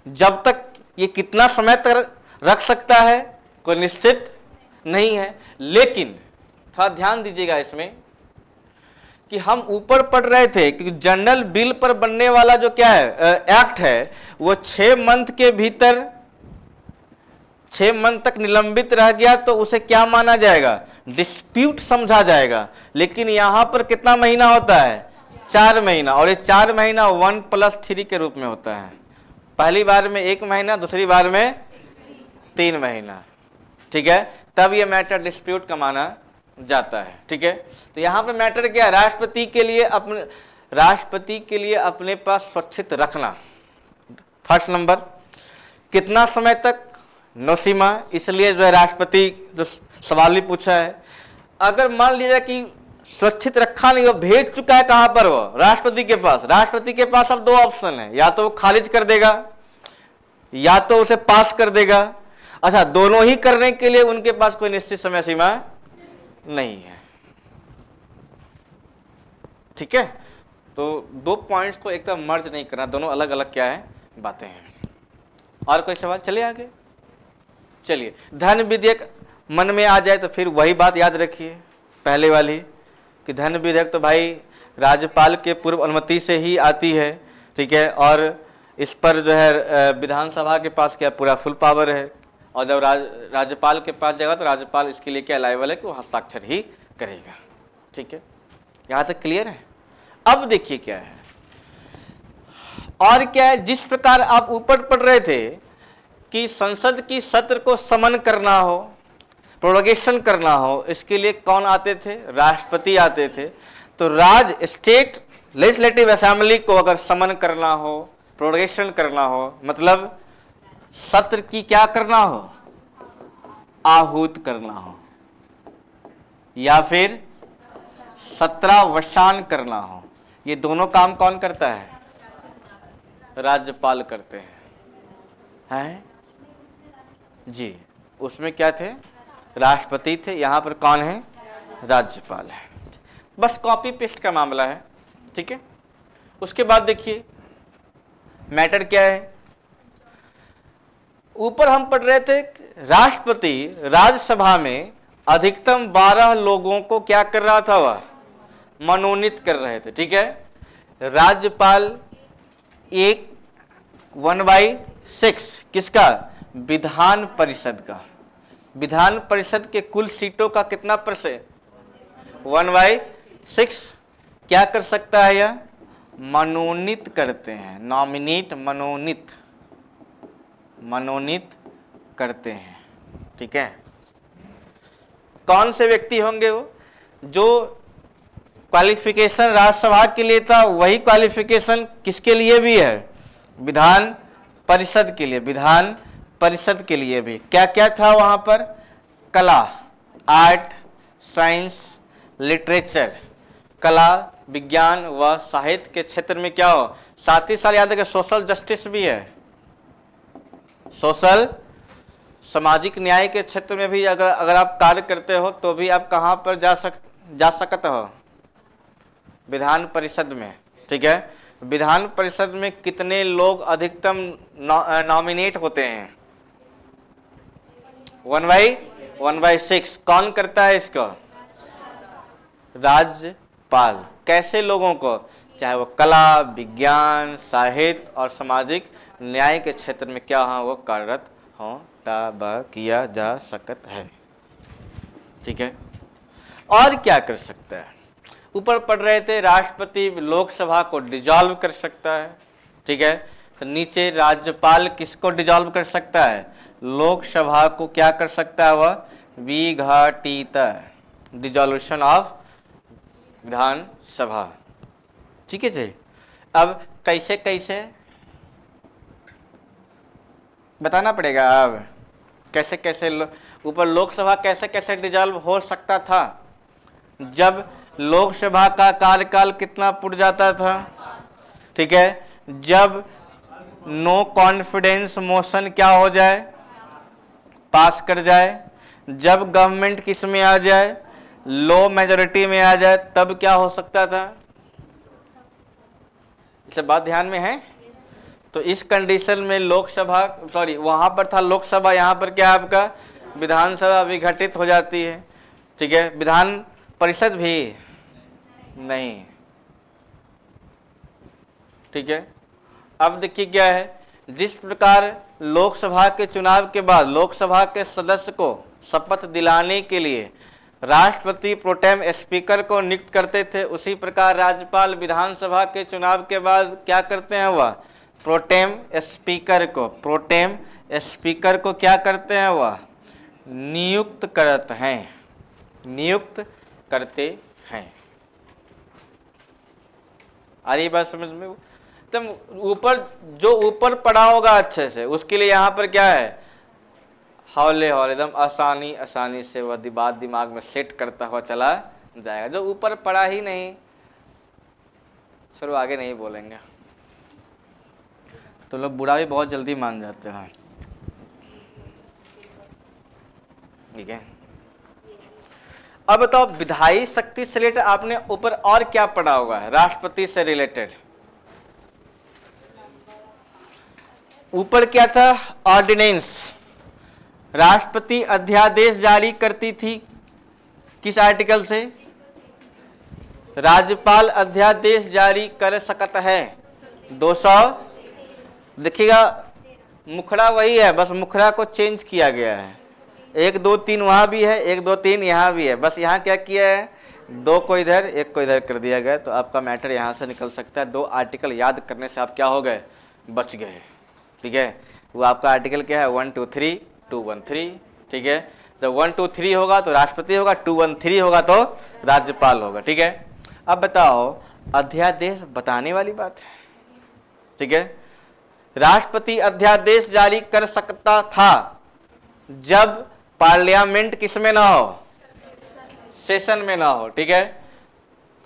Speaker 1: जब तक ये कितना समय तक रख सकता है कोई निश्चित नहीं है, लेकिन थोड़ा ध्यान दीजिएगा इसमें कि हम ऊपर पढ़ रहे थे कि जनरल बिल पर बनने वाला जो क्या है एक्ट है, वो 6 मंथ के भीतर 6 मंथ तक निलंबित रह गया तो उसे क्या माना जाएगा, डिस्प्यूट समझा जाएगा। लेकिन यहां पर कितना महीना होता है, 4 महीना, और ये 4 महीना 1+3 के रूप में होता है। पहली बार में 1 महीना, दूसरी बार में 3 महीना। ठीक है, तब ये मैटर डिस्प्यूट का माना जाता है। ठीक है, तो यहां पे मैटर क्या है, राष्ट्रपति के लिए अपने पास सुरक्षित रखना। फर्स्ट नंबर, कितना समय तक, नो सीमा, इसलिए जो है राष्ट्रपति जो सवाल भी पूछा है। अगर मान लीजिए कि सुरक्षित रखा नहीं, वो भेज चुका है कहां पर, वो राष्ट्रपति के पास। राष्ट्रपति के पास अब 2 ऑप्शन है, या तो वो खारिज कर देगा या तो उसे पास कर देगा। अच्छा, दोनों ही करने के लिए उनके पास कोई निश्चित समय सीमा नहीं है। ठीक है, तो 2 पॉइंट्स को एकदम मर्ज नहीं करना, दोनों अलग अलग क्या है बातें हैं। और कोई सवाल, चलिए आगे। चलिए, धन विधेयक मन में आ जाए तो फिर वही बात याद रखिए पहले वाली, कि धन विधेयक तो भाई राज्यपाल के पूर्व अनुमति से ही आती है। ठीक है, और इस पर जो है विधानसभा के पास क्या पूरा फुल पावर है, और जब राज्यपाल के पास जाएगा तो राज्यपाल इसके लिए क्या लायबल है कि वो हस्ताक्षर ही करेगा। ठीक है, यहाँ तक क्लियर है। अब देखिए क्या है और क्या है, जिस प्रकार आप ऊपर पढ़ रहे थे कि संसद की सत्र को समन करना हो, प्रोरोगेशन करना हो, इसके लिए कौन आते थे, राष्ट्रपति आते थे। तो स्टेट लेजिस्लेटिव असेंबली को अगर समन करना हो, प्रोरोगेशन करना हो, मतलब सत्र की क्या करना हो, आहूत करना हो, या फिर सत्रावसान करना हो, ये दोनों काम कौन करता है, राज्यपाल करते हैं जी। उसमें क्या थे, राष्ट्रपति थे, यहां पर कौन है, राज्यपाल है। बस कॉपी पेस्ट का मामला है। ठीक है, उसके बाद देखिए मैटर क्या है। ऊपर हम पढ़ रहे थे राष्ट्रपति राज्यसभा में अधिकतम 12 लोगों को क्या कर रहा था, वह मनोनीत कर रहे थे। ठीक है, राज्यपाल 1/6 किसका, विधान परिषद का। विधान परिषद के कुल सीटों का कितना %, 1/6 क्या कर सकता है, यह मनोनीत करते हैं, नॉमिनेट, मनोनीत करते हैं। ठीक है, कौन से व्यक्ति होंगे, वो जो क्वालिफिकेशन राज्यसभा के लिए था वही क्वालिफिकेशन किसके लिए भी है, विधान परिषद के लिए। विधान परिषद के लिए भी क्या क्या था वहां पर, कला, आर्ट, साइंस, लिटरेचर, कला, विज्ञान व साहित्य के क्षेत्र में क्या हो, साथ ही साथ याद रखिए सोशल जस्टिस भी है। सोशल, सामाजिक न्याय के क्षेत्र में भी अगर आप कार्य करते हो तो भी आप कहां पर जा सकते हो, विधान परिषद में। ठीक है, विधान परिषद में कितने लोग अधिकतम नॉमिनेट होते हैं, 1/6। कौन करता है इसको, राज्यपाल। कैसे लोगों को, चाहे वो कला, विज्ञान, साहित्य और सामाजिक न्याय के क्षेत्र में क्या हो, वो कार्यरत हो तब किया जा सकता है। ठीक है, और क्या कर सकता है, ऊपर पढ़ रहे थे राष्ट्रपति लोकसभा को डिजॉल्व कर सकता है। ठीक है, तो नीचे राज्यपाल किसको डिजॉल्व कर सकता है, लोकसभा को क्या कर सकता है वह? विघटित, डिसॉल्यूशन ऑफ विधानसभा। ठीक है जी। अब कैसे कैसे बताना पड़ेगा। अब कैसे कैसे ऊपर लोकसभा कैसे कैसे डिसॉल्व हो सकता था? जब लोकसभा का कार्यकाल कितना पुट जाता था, ठीक है, जब नो कॉन्फिडेंस मोशन क्या हो जाए, पास कर जाए, जब गवर्नमेंट किस में आ जाए, लो मेजोरिटी में आ जाए, तब क्या हो सकता था? इसे बात ध्यान में है। तो इस कंडीशन में लोकसभा, सॉरी वहां पर था लोकसभा, यहां पर क्या आपका विधानसभा विघटित हो जाती है। ठीक है, विधान परिषद भी नहीं। ठीक है, अब देखिए क्या है, जिस प्रकार लोकसभा के चुनाव के बाद लोकसभा के सदस्य को शपथ दिलाने के लिए राष्ट्रपति प्रोटेम स्पीकर को नियुक्त करते थे, उसी प्रकार राज्यपाल विधानसभा के चुनाव के बाद क्या करते हैं वह? प्रोटेम स्पीकर को क्या करते हैं वह? नियुक्त करते हैं, नियुक्त करते हैं। आ रही बात समझ में? तो ऊपर जो ऊपर पड़ा होगा अच्छे से, उसके लिए यहाँ पर क्या है, हौले हौले एकदम आसानी से वह बात दिमाग में सेट करता हुआ चला जाएगा। जो ऊपर पड़ा ही नहीं, चलो आगे नहीं बोलेंगे, तो लोग बुरा भी बहुत जल्दी मान जाते हैं। ठीक है, अब बताओ विधायी शक्ति से रिलेटेड आपने ऊपर और क्या पढ़ा हुआ है? राष्ट्रपति से रिलेटेड ऊपर क्या था? ऑर्डिनेंस। राष्ट्रपति अध्यादेश जारी करती थी किस आर्टिकल से? राज्यपाल अध्यादेश जारी कर सकता है 200। देखिएगा मुखड़ा वही है, बस मुखड़ा को चेंज किया गया है। 1 2 3 वहाँ भी है, 1 2 3 यहाँ भी है, बस यहाँ क्या किया है, 2 को इधर 1 को इधर कर दिया गया। तो आपका मैटर यहाँ से निकल सकता है। 2 आर्टिकल याद करने से आप क्या हो गए, बच गए। ठीक है, वो आपका आर्टिकल क्या है, 1 2 3 2 1 3। ठीक है, जब 1 2 3 होगा तो राष्ट्रपति होगा, 2 1 3 होगा तो राज्यपाल होगा। ठीक है, अब बताओ अध्यादेश बताने वाली बात है। ठीक है, राष्ट्रपति अध्यादेश जारी कर सकता था जब पार्लियामेंट किस में ना हो, सेशन में ना हो। ठीक है,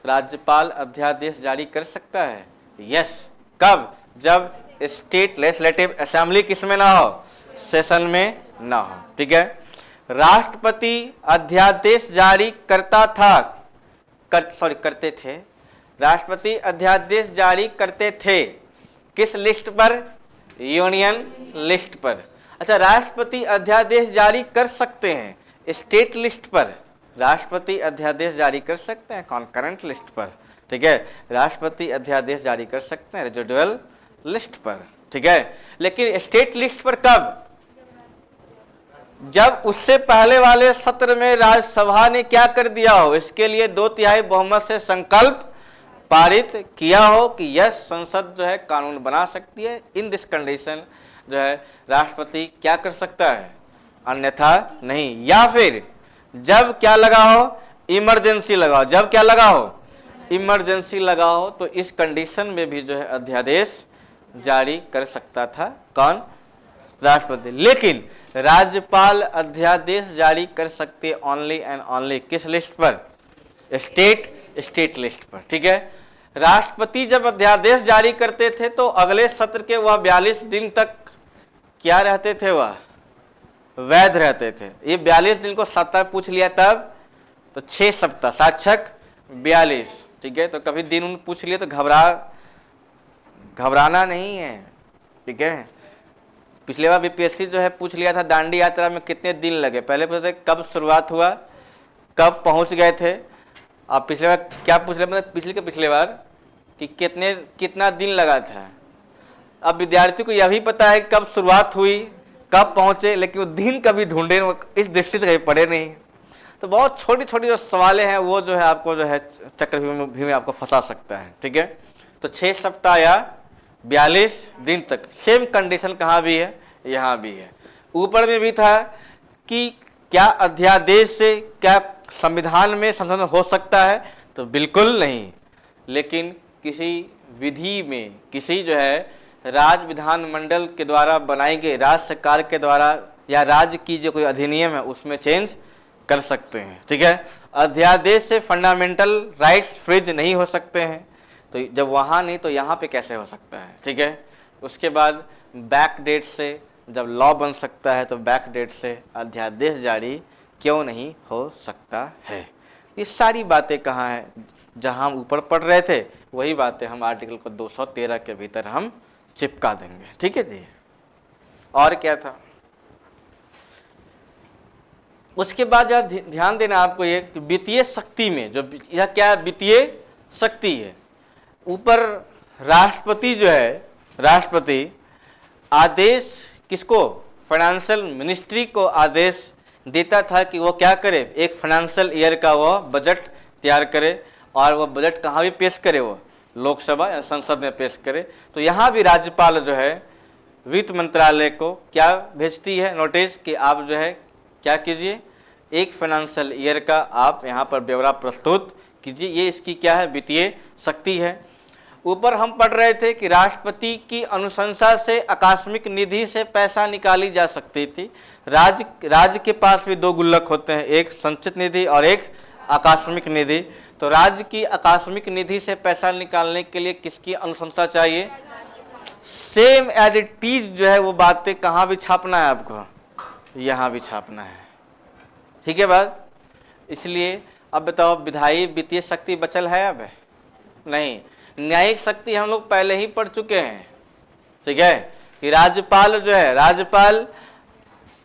Speaker 1: राज्यपाल अध्यादेश जारी कर सकता है, यस। कब? जब स्टेट लेजिस्लेटिव असेंबली किस में ना हो, सेशन में ना हो। ठीक है, राष्ट्रपति अध्यादेश जारी करता था, करते थे। राष्ट्रपति अध्यादेश जारी करते थे किस लिस्ट पर? यूनियन लिस्ट पर। अच्छा, राष्ट्रपति अध्यादेश जारी कर सकते हैं स्टेट लिस्ट पर, राष्ट्रपति अध्यादेश जारी कर सकते हैं कॉन्करेंट लिस्ट पर। ठीक है, राष्ट्रपति अध्यादेश जारी कर सकते हैं रेजिडुअल लिस्ट पर। ठीक है, लेकिन स्टेट लिस्ट पर कब? जब उससे पहले वाले सत्र में राज्यसभा ने क्या कर दिया हो, इसके लिए 2/3 बहुमत से संकल्प पारित किया हो कि यह संसद जो है कानून बना सकती है। इन दिस कंडीशन जो है राष्ट्रपति क्या कर सकता है, अन्यथा नहीं। या फिर जब क्या लगा हो, इमरजेंसी लगाओ। जब क्या लगा हो, इमरजेंसी लगा हो, तो इस कंडीशन में भी जो है अध्यादेश जारी कर सकता था कौन? राष्ट्रपति। लेकिन राज्यपाल अध्यादेश जारी कर सकते ओनली एंड ओनली किस लिस्ट पर? स्टेट लिस्ट पर। ठीक है, राष्ट्रपति जब अध्यादेश जारी करते थे तो अगले सत्र के वह 42 दिन तक क्या रहते थे, वह वैध रहते थे। ये 42 दिन को सप्ताह पूछ लिया तब तो 6 सप्ताह, 7 42। ठीक है, तो कभी दिन उन पूछ लिया तो घबराना नहीं है। ठीक है, पिछले बार बीपीएससी जो है पूछ लिया था दांडी यात्रा में कितने दिन लगे, पहले पूछते कब शुरुआत हुआ, कब पहुंच गए थे। अब पिछले बार क्या पूछ रहे, मतलब पिछले बार कि कितना दिन लगा था। अब विद्यार्थी को यह भी पता है कब शुरुआत हुई, कब पहुंचे, लेकिन वो दिन कभी ढूंढे, इस दृष्टि से कहीं पढ़े नहीं। तो बहुत छोटी छोटी जो सवालें हैं वो जो है आपको जो है चक्रव्यूह में आपको फंसा सकता है। ठीक है, तो 6 सप्ताह या 42 दिन तक सेम कंडीशन कहाँ भी है, यहाँ भी है। ऊपर में भी था कि क्या अध्यादेश से क्या संविधान में संशोधन हो सकता है, तो बिल्कुल नहीं। लेकिन किसी विधि में, किसी जो है राज्य विधानमंडल के द्वारा बनाई गई राज्य सरकार के द्वारा या राज्य की जो कोई अधिनियम है उसमें चेंज कर सकते हैं। ठीक है, अध्यादेश से फंडामेंटल राइट्स फ्रीज नहीं हो सकते हैं, तो जब वहाँ नहीं तो यहाँ पे कैसे हो सकता है। ठीक है, उसके बाद बैक डेट से जब लॉ बन सकता है तो बैक डेट से अध्यादेश जारी क्यों नहीं हो सकता है। ये सारी बातें कहाँ हैं, जहाँ हम ऊपर पढ़ रहे थे वही बातें हम आर्टिकल को 213 के भीतर हम चिपका देंगे। ठीक है जी। और क्या था उसके बाद यह ध्यान देना आपको ये कि वित्तीय शक्ति में जो यह क्या वित्तीय शक्ति है, ऊपर राष्ट्रपति जो है, राष्ट्रपति आदेश किसको, फाइनेंशियल मिनिस्ट्री को आदेश देता था कि वो क्या करे, एक फाइनेंशियल ईयर का वो बजट तैयार करे और वो बजट कहाँ भी पेश करे, वो लोकसभा या संसद में पेश करे। तो यहाँ भी राज्यपाल जो है वित्त मंत्रालय को क्या भेजती है नोटिस कि आप जो है क्या कीजिए, एक फाइनेंशियल ईयर का आप यहाँ पर ब्यौरा प्रस्तुत कीजिए। ये इसकी क्या है, वित्तीय शक्ति है। ऊपर हम पढ़ रहे थे कि राष्ट्रपति की अनुशंसा से आकस्मिक निधि से पैसा निकाली जा सकती थी। राज्य के पास भी दो गुल्लक होते हैं, एक संचित निधि और एक आकस्मिक निधि। तो राज्य की आकस्मिक निधि से पैसा निकालने के लिए किसकी अनुशंसा चाहिए, सेम एज इट इज जो है वो बातें कहाँ भी छापना है आपको, यहाँ भी छापना है। ठीक है बात। इसलिए अब बताओ विधायी वित्तीय शक्ति बचल है अब नहीं, न्यायिक शक्ति हम लोग पहले ही पढ़ चुके हैं। ठीक है, कि राज्यपाल जो है, राज्यपाल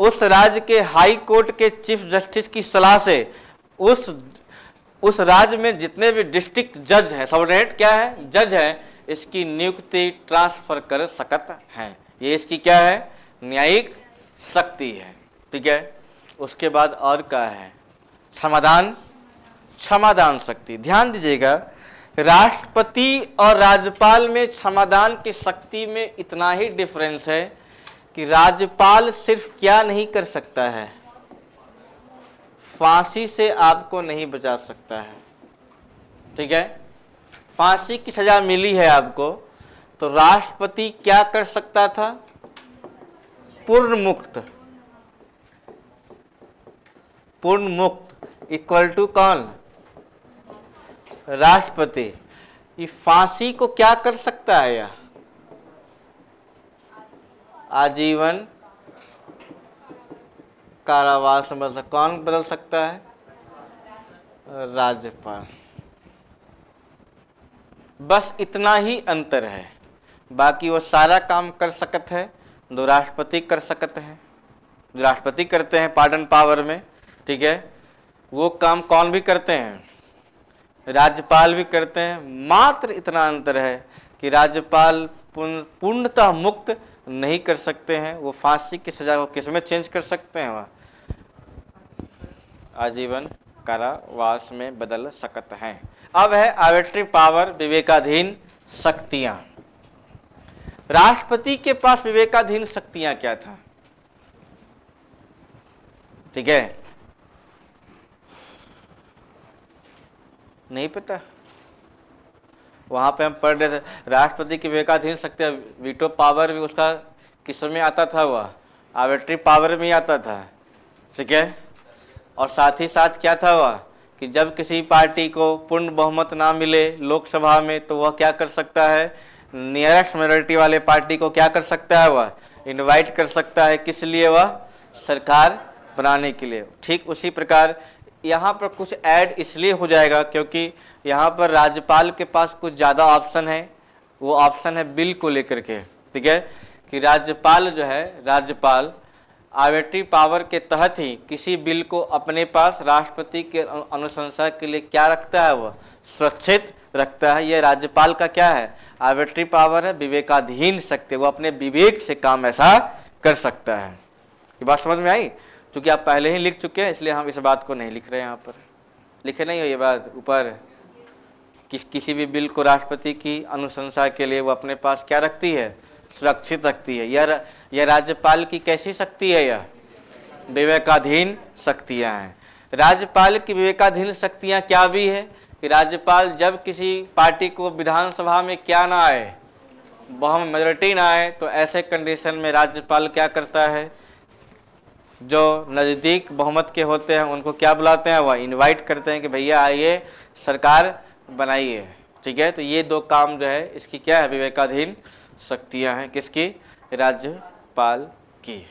Speaker 1: उस राज्य के हाई कोर्ट के चीफ जस्टिस की सलाह से उस राज्य में जितने भी डिस्ट्रिक्ट जज हैं, सबऑर्डिनेट क्या है, जज है, इसकी नियुक्ति ट्रांसफर कर सकता है। ये इसकी क्या है, न्यायिक शक्ति है। ठीक है, उसके बाद और क्या है, क्षमादान शक्ति। ध्यान दीजिएगा, राष्ट्रपति और राज्यपाल में क्षमादान की शक्ति में इतना ही डिफरेंस है कि राज्यपाल सिर्फ क्या नहीं कर सकता है, फांसी से आपको नहीं बचा सकता है। ठीक है, फांसी की सजा मिली है आपको, तो राष्ट्रपति क्या कर सकता था, पूर्ण मुक्त इक्वल टू कौन, राष्ट्रपति। ये फांसी को क्या कर सकता है, या आजीवन कारावास में बदल, कौन बदल सकता है, राज्यपाल। बस इतना ही अंतर है, बाकी वो सारा काम कर सकते हैं जो राष्ट्रपति कर सकते हैं, जो राष्ट्रपति करते हैं पार्डन पावर में। ठीक है, वो काम कौन भी करते हैं, राज्यपाल भी करते हैं। मात्र इतना अंतर है कि राज्यपाल पूर्णतः मुक्त नहीं कर सकते हैं, वो फांसी की सजा को किस में चेंज कर सकते हैं, वह आजीवन कारावास में बदल सकते हैं। अब है आर्बिट्री पावर, विवेकाधीन शक्तियां। राष्ट्रपति के पास विवेकाधीन शक्तियां क्या था, ठीक है, नहीं पता। वहां पे हम पढ़ रहे थे राष्ट्रपति की विवेकाधीन शक्तियां, वीटो पावर भी उसका किस में आता था, वह आर्बिट्री पावर में आता था। ठीक है, और साथ ही साथ क्या था वह कि जब किसी पार्टी को पूर्ण बहुमत ना मिले लोकसभा में तो वह क्या कर सकता है, नियरेस्ट मेजॉरिटी वाले पार्टी को क्या कर सकता है, वह इनवाइट कर सकता है, किस लिए, वह सरकार बनाने के लिए। ठीक उसी प्रकार यहाँ पर कुछ ऐड इसलिए हो जाएगा क्योंकि यहाँ पर राज्यपाल के पास कुछ ज़्यादा ऑप्शन है। वो ऑप्शन है बिल को लेकर के। ठीक है, कि राज्यपाल जो है, राज्यपाल आर्बिट्री पावर के तहत ही किसी बिल को अपने पास राष्ट्रपति के अनुशंसा के लिए क्या रखता है, वह सुरक्षित रखता है। यह राज्यपाल का क्या है, आर्बिट्री पावर है, विवेकाधीन शक्ति। वो अपने विवेक से काम ऐसा कर सकता है। ये बात समझ में आई? क्योंकि आप पहले ही लिख चुके हैं इसलिए हम इस बात को नहीं लिख रहे हैं। यहाँ पर लिखे नहीं हो ये बात ऊपर, किसी भी बिल को राष्ट्रपति की अनुशंसा के लिए वो अपने पास क्या रखती है, सुरक्षित रखती है। यह राज्यपाल की कैसी शक्ति है? यह विवेकाधीन शक्तियां हैं। राज्यपाल की विवेकाधीन शक्तियां क्या भी है कि राज्यपाल जब किसी पार्टी को विधानसभा में क्या ना आए, बहुमत मेजोरिटी ना आए, तो ऐसे कंडीशन में राज्यपाल क्या करता है, जो नज़दीक बहुमत के होते हैं उनको क्या बुलाते हैं, वह इनवाइट करते हैं कि भैया आइए सरकार बनाइए। ठीक है, तो ये दो काम जो है इसकी क्या है, विवेकाधीन शक्तियां हैं। किसकी? राज्यपाल की।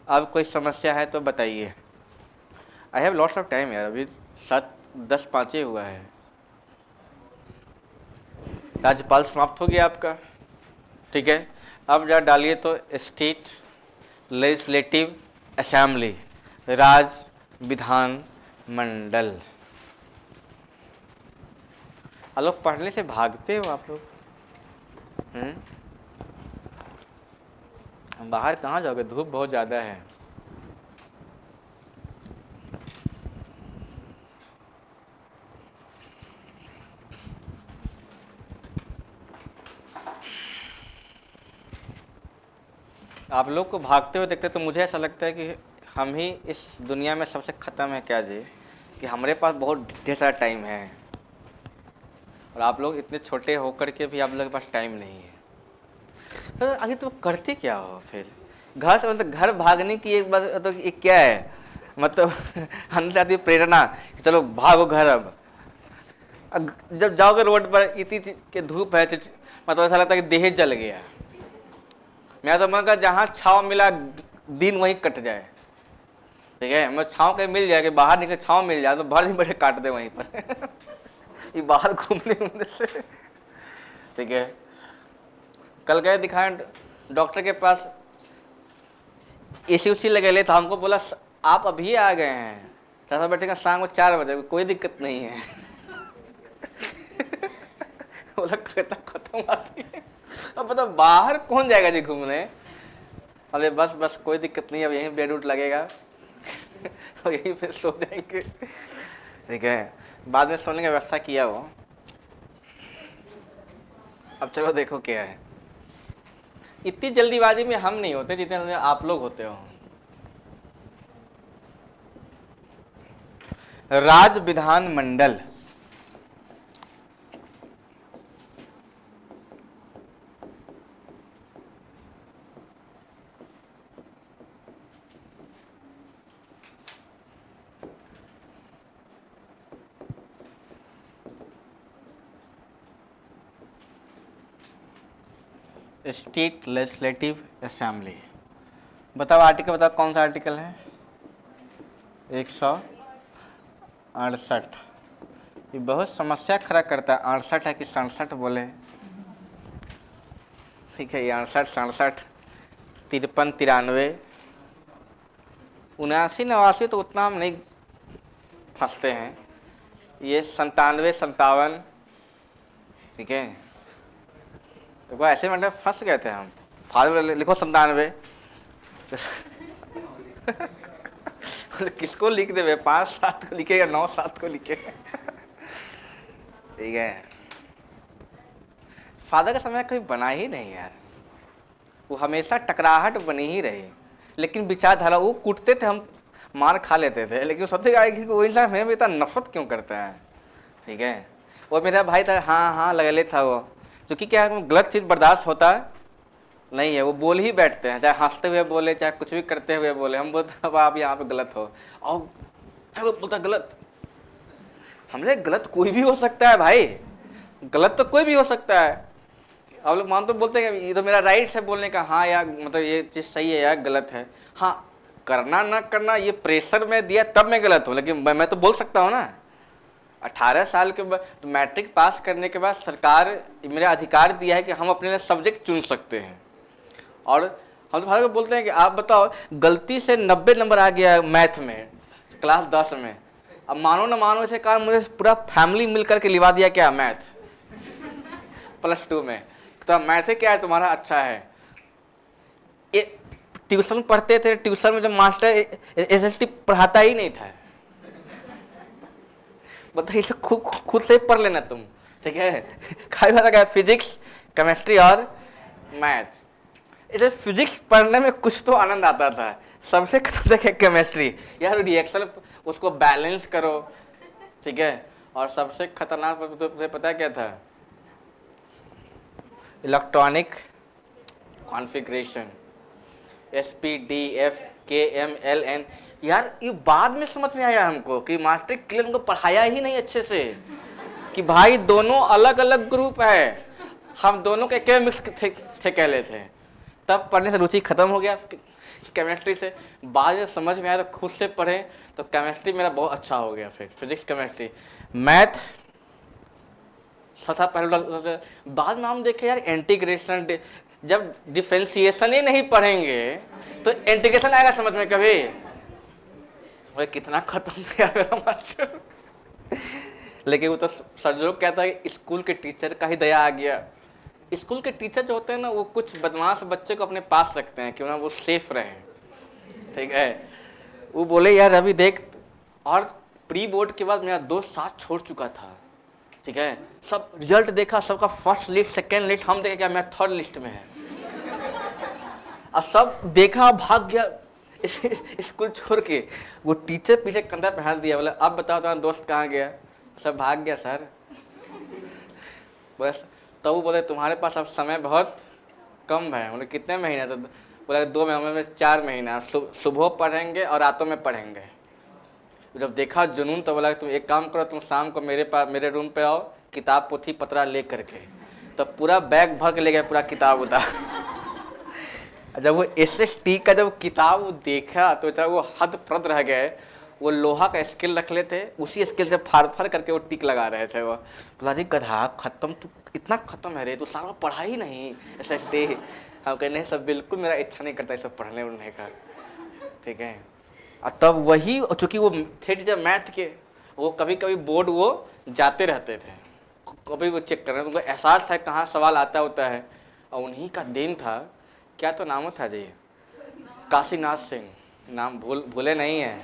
Speaker 1: अब कोई समस्या है तो बताइए। I have lots of time यार, अभी 7:10 हुआ है। राज्यपाल समाप्त हो गया आपका। ठीक है, अब जरा डालिए तो स्टेट लेजिस्लेटिव असेंबली, राज्य विधान मंडल। आप लोग पढ़ने से भागते हो आप लोग। बाहर कहाँ जाओगे, धूप बहुत ज़्यादा है। आप लोग को भागते हुए देखते तो मुझे ऐसा लगता है कि हम ही इस दुनिया में सबसे ख़त्म है क्या जी, कि हमारे पास बहुत ढेर सारा टाइम है और आप लोग इतने छोटे होकर के भी आप लोग के पास टाइम नहीं है। तो आखिर तुम करते क्या हो फिर? घर से मतलब घर भागने की एक बात तो एक क्या है, मतलब अंदर से आती है प्रेरणा कि चलो भागो घर। अब जब जाओगे रोड पर इतनी के धूप है, मतलब ऐसा लगता है कि देह जल गया। मैं तो मन का जहाँ छाँव मिला दिन वहीं कट जाए। ठीक है, मैं छाँव कहीं मिल जाए कि बाहर निकले छाँव मिल जाए तो भर दिन बैठे काट दे वहीं पर ये बाहर घूमने से। ठीक है, कल गए दिखाएं डॉक्टर के पास, एसी उसी लगे ले, तो हमको बोला आप अभी आ गए हैं, ऐसा बैठेगा शाम को 4 बजे, कोई दिक्कत नहीं है बोला खत्म आती है। अब बताओ बाहर कौन जाएगा जी घूमने? अरे बस कोई दिक्कत नहीं, अब यहीं बेड उड लगेगा और यहीं पे सो जाएंगे। ठीक है, बाद में सोने की व्यवस्था किया हो। अब चलो देखो क्या है, इतनी जल्दीबाजी में हम नहीं होते जितने जल्दी आप लोग होते हो। राज्य विधान मंडल, स्टेट लेजिस्लेटिव असेंबली। बताओ आर्टिकल, बताओ कौन सा आर्टिकल है? 168। ये बहुत समस्या खड़ा करता है। 68 है कि 67 बोले? ठीक है, ये 68, 67, 53, 93, 79, 89 तो उतना हम नहीं फंसते हैं। ये 97, 57। ठीक है, तो ऐसे मतलब फंस गए थे हम। फादर लिखो 97 किसको लिख देवे, 5-7 को लिखेगा, 9-7 को लिखेगा। ठीक है, फादर का समय कभी बना ही नहीं यार, वो हमेशा टकराहट बनी ही रही। लेकिन विचारधारा, वो कूटते थे, हम मार खा लेते थे, लेकिन सोचेगा कि वो इंसान हमें भी इतना नफरत क्यों करता है। ठीक है, वो मेरा भाई था, हाँ लगले था वो, क्योंकि क्या है, गलत चीज़ बर्दाश्त होता नहीं है, वो बोल ही बैठते हैं, चाहे हंसते हुए बोले, चाहे कुछ भी करते हुए बोले। हम बोलते अब आप यहाँ पे गलत हो, और वो बोलता गलत। हमने गलत कोई भी हो सकता है भाई, गलत तो कोई भी हो सकता है। अब लोग मान तो बोलते हैं ये तो मेरा राइट है बोलने का, हाँ यार मतलब ये चीज़ सही है या गलत है। हाँ, करना ना करना ये प्रेशर में दिया तब मैं गलत हूँ, लेकिन मैं तो बोल सकता हूँ ना। 18 साल के बाद तो मैट्रिक पास करने के बाद सरकार मेरा अधिकार दिया है कि हम अपने लिए सब्जेक्ट चुन सकते हैं। और हम तो फादर को बोलते हैं कि आप बताओ, गलती से 90 नंबर आ गया मैथ में क्लास 10 में, अब मानो ना मानो इसे कारण मुझे पूरा फैमिली मिल करके लिवा दिया क्या मैथ +2 में, तो मैथ क्या है तुम्हारा अच्छा है। ये ट्यूशन पढ़ते थे, ट्यूशन में जब मास्टर SST पढ़ाता ही नहीं था, बताइए खुद से पढ़ लेना तुम। ठीक है, खाली बात है, फिजिक्स, केमिस्ट्री और मैथ। इसे फिजिक्स पढ़ने में कुछ तो आनंद आता था, सबसे खतरनाक है केमिस्ट्री। यार रिएक्शन उसको बैलेंस करो, ठीक है। और सबसे खतरनाक तो पता है क्या था? Electronic configuration, SPDFKMLN। यार ये बाद में समझ में आया हमको कि मास्टर क्लियर हमको पढ़ाया ही नहीं अच्छे से, कि भाई दोनों अलग अलग ग्रुप है, हम दोनों के क्या मिक्स थे कहले थे। तब पढ़ने से रुचि खत्म हो गया केमिस्ट्री से। बाद में समझ में आया तो खुद से पढ़े तो केमिस्ट्री मेरा बहुत अच्छा हो गया। फिर फिजिक्स केमिस्ट्री मैथ सथा पहले। बाद में हम देखे यार इंटीग्रेशन, जब डिफरेंशिएशन ही नहीं पढ़ेंगे तो इंटीग्रेशन आएगा समझ में कभी? भाई कितना खत्म किया मेरा मास्टर। लेकिन वो तो सर लोग कहता है कि स्कूल के टीचर का ही दया आ गया। स्कूल के टीचर जो होते हैं ना, वो कुछ बदमाश बच्चे को अपने पास रखते हैं, क्यों ना वो सेफ रहे, ठीक है। वो बोले यार अभी देख, और प्री बोर्ड के बाद मेरा दोस्त साथ छोड़ चुका था, ठीक है। सब रिजल्ट देखा, सबका फर्स्ट लिस्ट सेकेंड लिस्ट, हम देखे क्या मेरा थर्ड लिस्ट में है। अब सब देखा भाग गया स्कूल छोड़ के। वो टीचर पीछे कंधा पे हाथ दिया, बोले अब बताओ तुम्हारा दोस्त कहाँ गया? सब भाग गया सर। बस तब वो बोले तुम्हारे पास अब समय बहुत कम है। बोले कितने महीने? तो बोला 2 महीने में 4 महीना, सुबह पढ़ेंगे और रातों में पढ़ेंगे। जब देखा जुनून तो बोला तुम एक काम करो, तुम शाम को मेरे रूम पे आओ, किताब पोथी पत्रा ले करके। तो पूरा बैग भर के ले गया, पूरा किताब उतार। जब वो SST का जब किताब वो देखा तो वो हद प्रद रह गए। वो लोहा का स्केल रख लेते, उसी स्केल से फाड़ करके वो टिक लगा रहे थे। वो बोला नहीं गधा खत्म, तू इतना खत्म है रे, तू सारा पढ़ा ही नहीं SST। हम कहने सब बिल्कुल मेरा इच्छा नहीं करता सब पढ़ने उड़ने का, ठीक है। और तब वही चूँकि वो थे टीचर मैथ के, वो कभी कभी बोर्ड वो जाते रहते थे, कभी वो चेक कर रहे थे, उनको एहसास है कहाँ सवाल आता होता है। और उन्हीं का दिन था, क्या तो नाम था जी, काशीनाथ सिंह, नाम भूले नहीं है।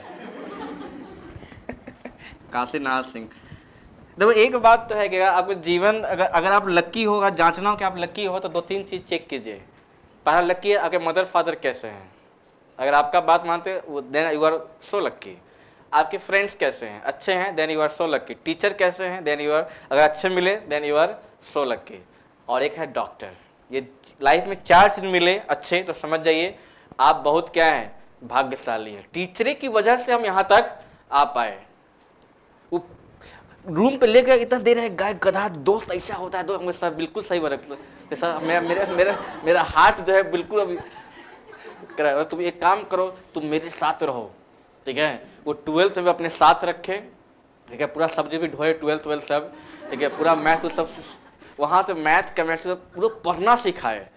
Speaker 1: काशीनाथ सिंह। देखो एक बात तो है कि आपके जीवन अगर आप लक्की हो, अगर जांचना हो कि आप लक्की हो, तो 2-3 चीज़ चेक कीजिए। पहला लक्की है आपके मदर फादर कैसे हैं, अगर आपका बात मानते then you are so lucky. आपके फ्रेंड्स कैसे हैं, अच्छे हैं, then you are so lucky. Teacher कैसे हैं, देन यू आर, अगर अच्छे मिले then you are so lucky. और एक है डॉक्टर। ये लाइफ में 4 चीज़ मिले अच्छे तो समझ जाइए आप बहुत क्या है, भाग्यशाली है। टीचरे की वजह से हम यहाँ तक आ पाए। वो रूम पे ले गए, इतना देर है गाय गधा, दोस्त ऐसा होता है, दोस्त हमें सर बिल्कुल सही बात है सर, मेरा हार्ट जो है बिल्कुल अभी करा। तुम एक काम करो, तुम मेरे साथ रहो, ठीक है। वो 12th में अपने साथ रखे, ठीक है, पूरा सब्जेक्ट भी ढोए, 12th सब, ठीक है, पूरा मैथ सब वहाँ से मैथ केमिस्ट्री पूरा पढ़ना सिखाए।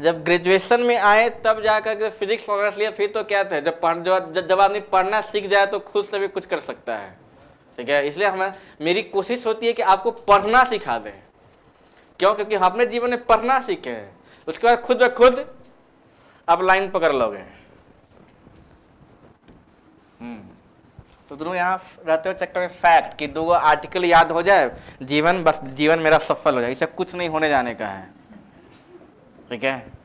Speaker 1: जब ग्रेजुएशन में आए तब जाकर के फिजिक्स ऑनर्स लिया, फिर तो क्या था, जब आदमी पढ़ना सीख जाए तो खुद से भी कुछ कर सकता है, ठीक है। इसलिए मेरी कोशिश होती है कि आपको पढ़ना सिखा दें। क्यों? क्योंकि अपने जीवन में पढ़ना सीखे हैं, उसके बाद खुद ब खुद आप लाइन पकड़ लोगे। तो दोनों यहाँ रहते हो चक्कर में फैक्ट कि 2 आर्टिकल याद हो जाए, जीवन मेरा सफल हो जाए। इससे कुछ नहीं होने जाने का है, ठीक है।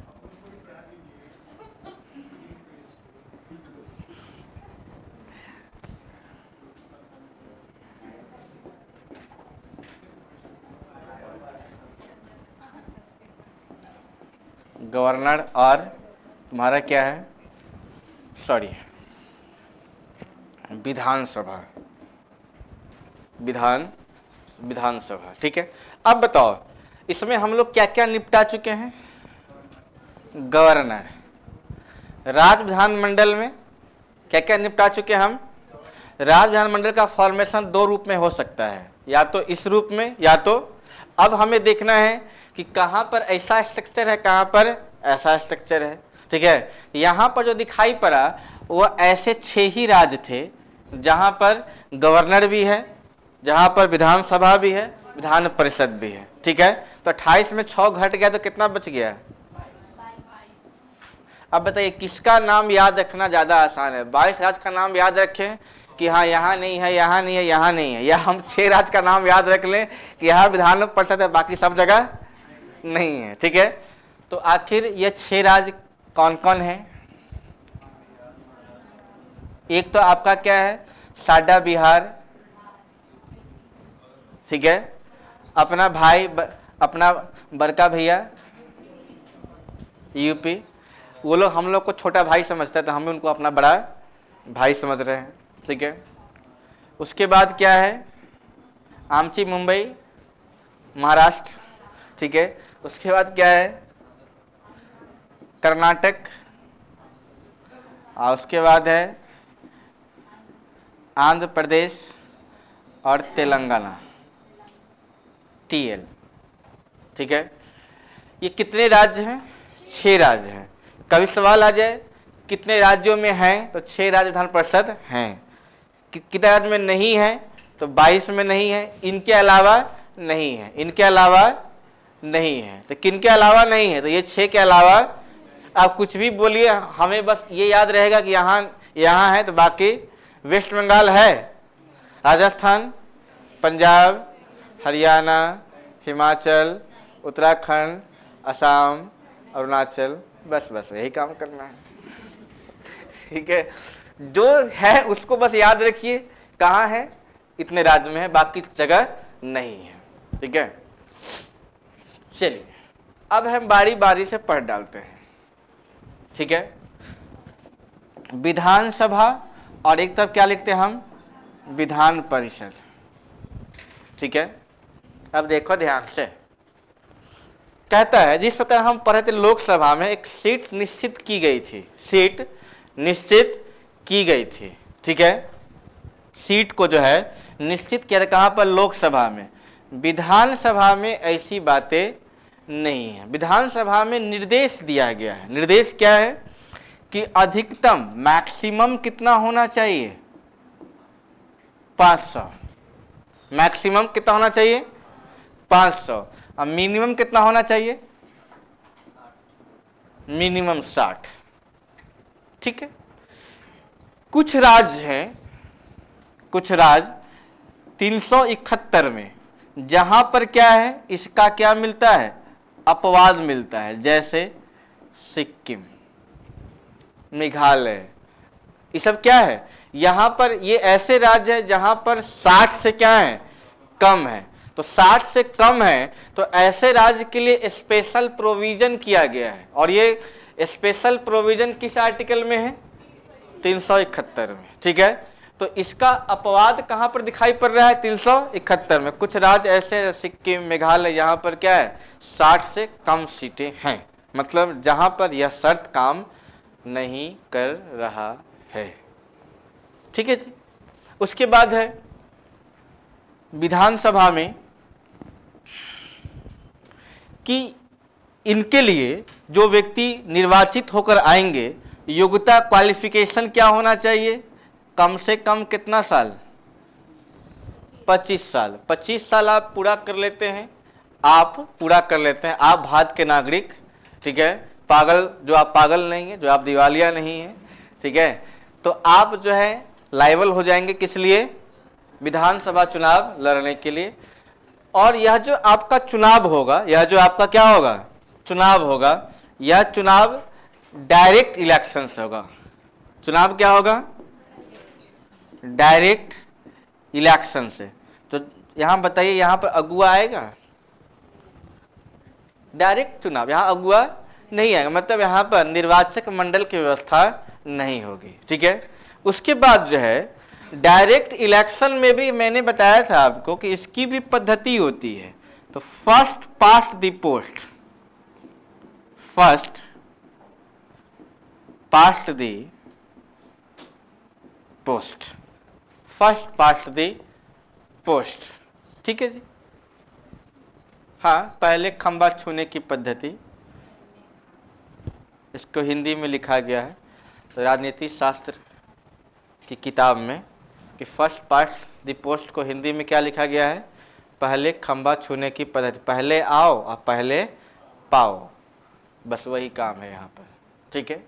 Speaker 1: गवर्नर और तुम्हारा क्या है, सॉरी विधानसभा, ठीक है। अब बताओ इसमें हम लोग क्या क्या निपटा चुके हैं। गवर्नर, राज्य विधानमंडल में क्या क्या निपटा चुके हैं हम। राज्य विधानमंडल का फॉर्मेशन 2 रूप में हो सकता है, या तो इस रूप में, या तो अब हमें देखना है कि कहाँ पर ऐसा स्ट्रक्चर है, कहाँ पर ऐसा स्ट्रक्चर है, ठीक है। यहाँ पर जो दिखाई पड़ा वो ऐसे 6 ही राज्य थे जहाँ पर गवर्नर भी है, जहाँ पर विधानसभा भी है, विधान परिषद भी है, ठीक है। तो 28 में 6 घट गया तो कितना बच गया। अब बताइए किसका नाम याद रखना ज़्यादा आसान है। 22 राज्य का नाम याद रखें कि हाँ यहाँ नहीं है, यहाँ नहीं है, यहाँ नहीं है, या हम 6 राज्य का नाम याद रख लें कि यहाँ विधान परिषद है, बाकी सब जगह नहीं है, ठीक है। तो आखिर ये 6 राज्य कौन कौन है? एक तो आपका क्या है, साडा बिहार, ठीक है, अपना भाई अपना बड़का भैया यूपी, वो लोग हम लोग को छोटा भाई समझता है तो हम भी उनको अपना बड़ा भाई समझ रहे हैं, ठीक है। उसके बाद क्या है, आमची मुंबई महाराष्ट्र, ठीक है। उसके बाद क्या है, कर्नाटक, और उसके बाद है आंध्र प्रदेश और तेलंगाना, TL, ठीक है। ये कितने राज्य हैं? 6 राज्य हैं। कभी सवाल आ जाए कितने राज्यों में हैं, तो 6 राज्य विधान परिषद हैं। कितने राज्य में नहीं है, तो 22 में नहीं है, इनके अलावा नहीं है, इनके अलावा नहीं है। तो किन के अलावा नहीं है, तो ये 6 के अलावा आप कुछ भी बोलिए, हमें बस ये याद रहेगा कि यहाँ है, तो बाकी वेस्ट बंगाल है, राजस्थान, पंजाब, हरियाणा, हिमाचल, उत्तराखंड, असम, अरुणाचल, बस यही काम करना है, ठीक है। जो है उसको बस याद रखिए, कहाँ है, इतने राज्य में है, बाकी जगह नहीं है, ठीक है। चलिए अब हम बारी बारी से पढ़ डालते हैं, ठीक है। विधानसभा और एक तरफ क्या लिखते हैं हम, विधान परिषद, ठीक है। अब देखो ध्यान से, कहता है जिस प्रकार हम पढ़े थे लोकसभा में एक सीट निश्चित की गई थी, सीट निश्चित की गई थी, ठीक है। सीट को जो है निश्चित किया था, कहाँ पर, लोकसभा में। विधानसभा में ऐसी बातें नहीं है। विधानसभा में निर्देश दिया गया है। निर्देश क्या है कि अधिकतम मैक्सिमम कितना होना चाहिए, 500। मैक्सिमम कितना होना चाहिए, 500, और मिनिमम कितना होना चाहिए, मिनिमम 60, ठीक है। कुछ राज्य हैं, कुछ राज्य 371 में, जहां पर क्या है, इसका क्या मिलता है, अपवाद मिलता है, जैसे सिक्किम, मेघालय, ये सब क्या है, यहां पर ये ऐसे राज्य है जहां पर 60 से क्या है, कम है। तो 60 से कम है तो ऐसे राज्य के लिए स्पेशल प्रोविजन किया गया है, और ये स्पेशल प्रोविजन किस आर्टिकल में है, 371 में, ठीक है। तो इसका अपवाद कहां पर दिखाई पड़ रहा है, 371 में। कुछ राज्य ऐसे, सिक्किम, मेघालय, यहाँ पर क्या है, 60 से कम सीटें हैं, मतलब जहां पर यह शर्त काम नहीं कर रहा है, ठीक है जी। उसके बाद है विधानसभा में कि इनके लिए जो व्यक्ति निर्वाचित होकर आएंगे, योग्यता क्वालिफिकेशन क्या होना चाहिए, कम से कम कितना साल, 25 साल। 25 साल आप पूरा कर लेते हैं, आप पूरा कर लेते हैं, आप भारत के नागरिक, ठीक है। पागल, जो आप पागल नहीं है, जो आप दिवालिया नहीं है, ठीक है, तो आप जो है लायबल हो जाएंगे किस लिए, विधानसभा चुनाव लड़ने के लिए। और यह जो आपका चुनाव होगा, यह जो आपका क्या होगा, चुनाव होगा, यह चुनाव डायरेक्ट इलेक्शन से होगा। चुनाव क्या होगा, डायरेक्ट इलेक्शन से। तो यहां बताइए, यहां पर अगुआ आएगा, डायरेक्ट चुनाव, यहां अगुआ नहीं आएगा, मतलब यहां पर निर्वाचक मंडल की व्यवस्था नहीं होगी, ठीक है। उसके बाद जो है डायरेक्ट इलेक्शन में भी मैंने बताया था आपको कि इसकी भी पद्धति होती है। तो first past the post, first past the post, first past the post, ठीक है जी। हाँ, पहले खंबा छूने की पद्धति, इसको हिंदी में लिखा गया है राजनीति शास्त्र की किताब में कि फर्स्ट पास्ट द पोस्ट को हिंदी में क्या लिखा गया है, पहले खंबा छूने की पद्धति, पहले आओ और पहले पाओ, बस वही काम है यहाँ पर, ठीक है।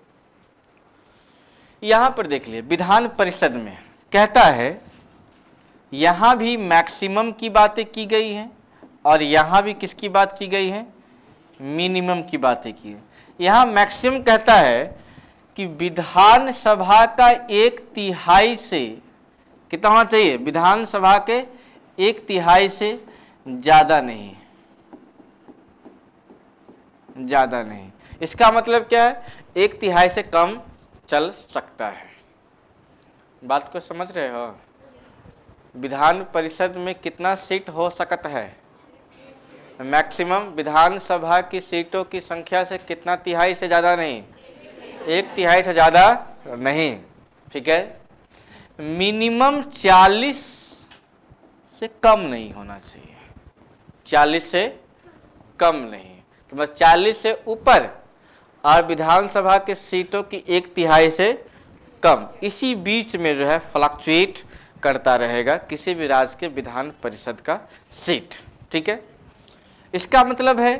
Speaker 1: यहाँ पर देख लिए विधान परिषद में कहता है, यहाँ भी मैक्सिमम की बातें की गई हैं और यहाँ भी किसकी बात की गई है, मिनिमम की बातें की। यहाँ मैक्सिमम कहता है कि विधानसभा का 1/3 से कितना होना चाहिए, विधानसभा के 1/3 से ज्यादा नहीं, ज्यादा नहीं। इसका मतलब क्या है, 1/3 से कम चल सकता है। बात को समझ रहे हो? विधान परिषद में कितना सीट हो सकता है, मैक्सिमम विधानसभा की सीटों की संख्या से कितना तिहाई से ज्यादा नहीं, 1/3 से ज्यादा नहीं, ठीक है। मिनिमम 40 से कम नहीं होना चाहिए, 40 से कम नहीं, तो बस 40 से ऊपर और विधानसभा के सीटों की 1/3 से कम, इसी बीच में जो है फ्लक्चुएट करता रहेगा किसी भी राज्य के विधान परिषद का सीट, ठीक है। इसका मतलब है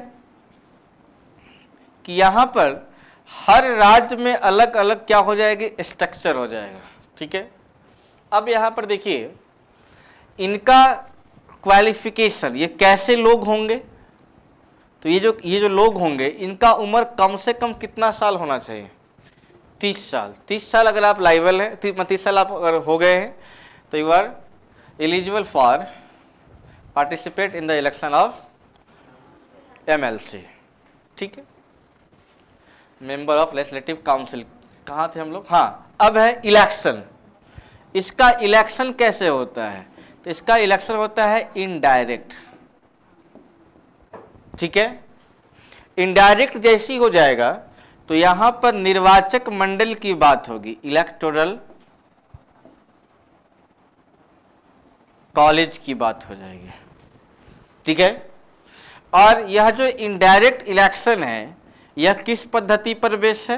Speaker 1: कि यहाँ पर हर राज्य में अलग अलग क्या हो जाएगी, स्ट्रक्चर हो जाएगा, ठीक है। अब यहाँ पर देखिए इनका क्वालिफिकेशन, ये कैसे लोग होंगे, तो ये जो लोग होंगे इनका उम्र कम से कम कितना साल होना चाहिए, 30 साल। 30 साल अगर आप लाइबल हैं, 30 साल आप अगर हो गए हैं तो you are eligible for participate in the election of MLC, ठीक है, मेंबर ऑफ लेजिस्लेटिव काउंसिल। कहाँ थे हम लोग, हाँ। अब है इलेक्शन। इसका इलेक्शन कैसे होता है, तो इसका इलेक्शन होता है इनडायरेक्ट, ठीक है। इनडायरेक्ट जैसी हो जाएगा तो यहां पर निर्वाचक मंडल की बात होगी, इलेक्टोरल कॉलेज की बात हो जाएगी, ठीक है। और यह जो इनडायरेक्ट इलेक्शन है यह किस पद्धति पर बेस है,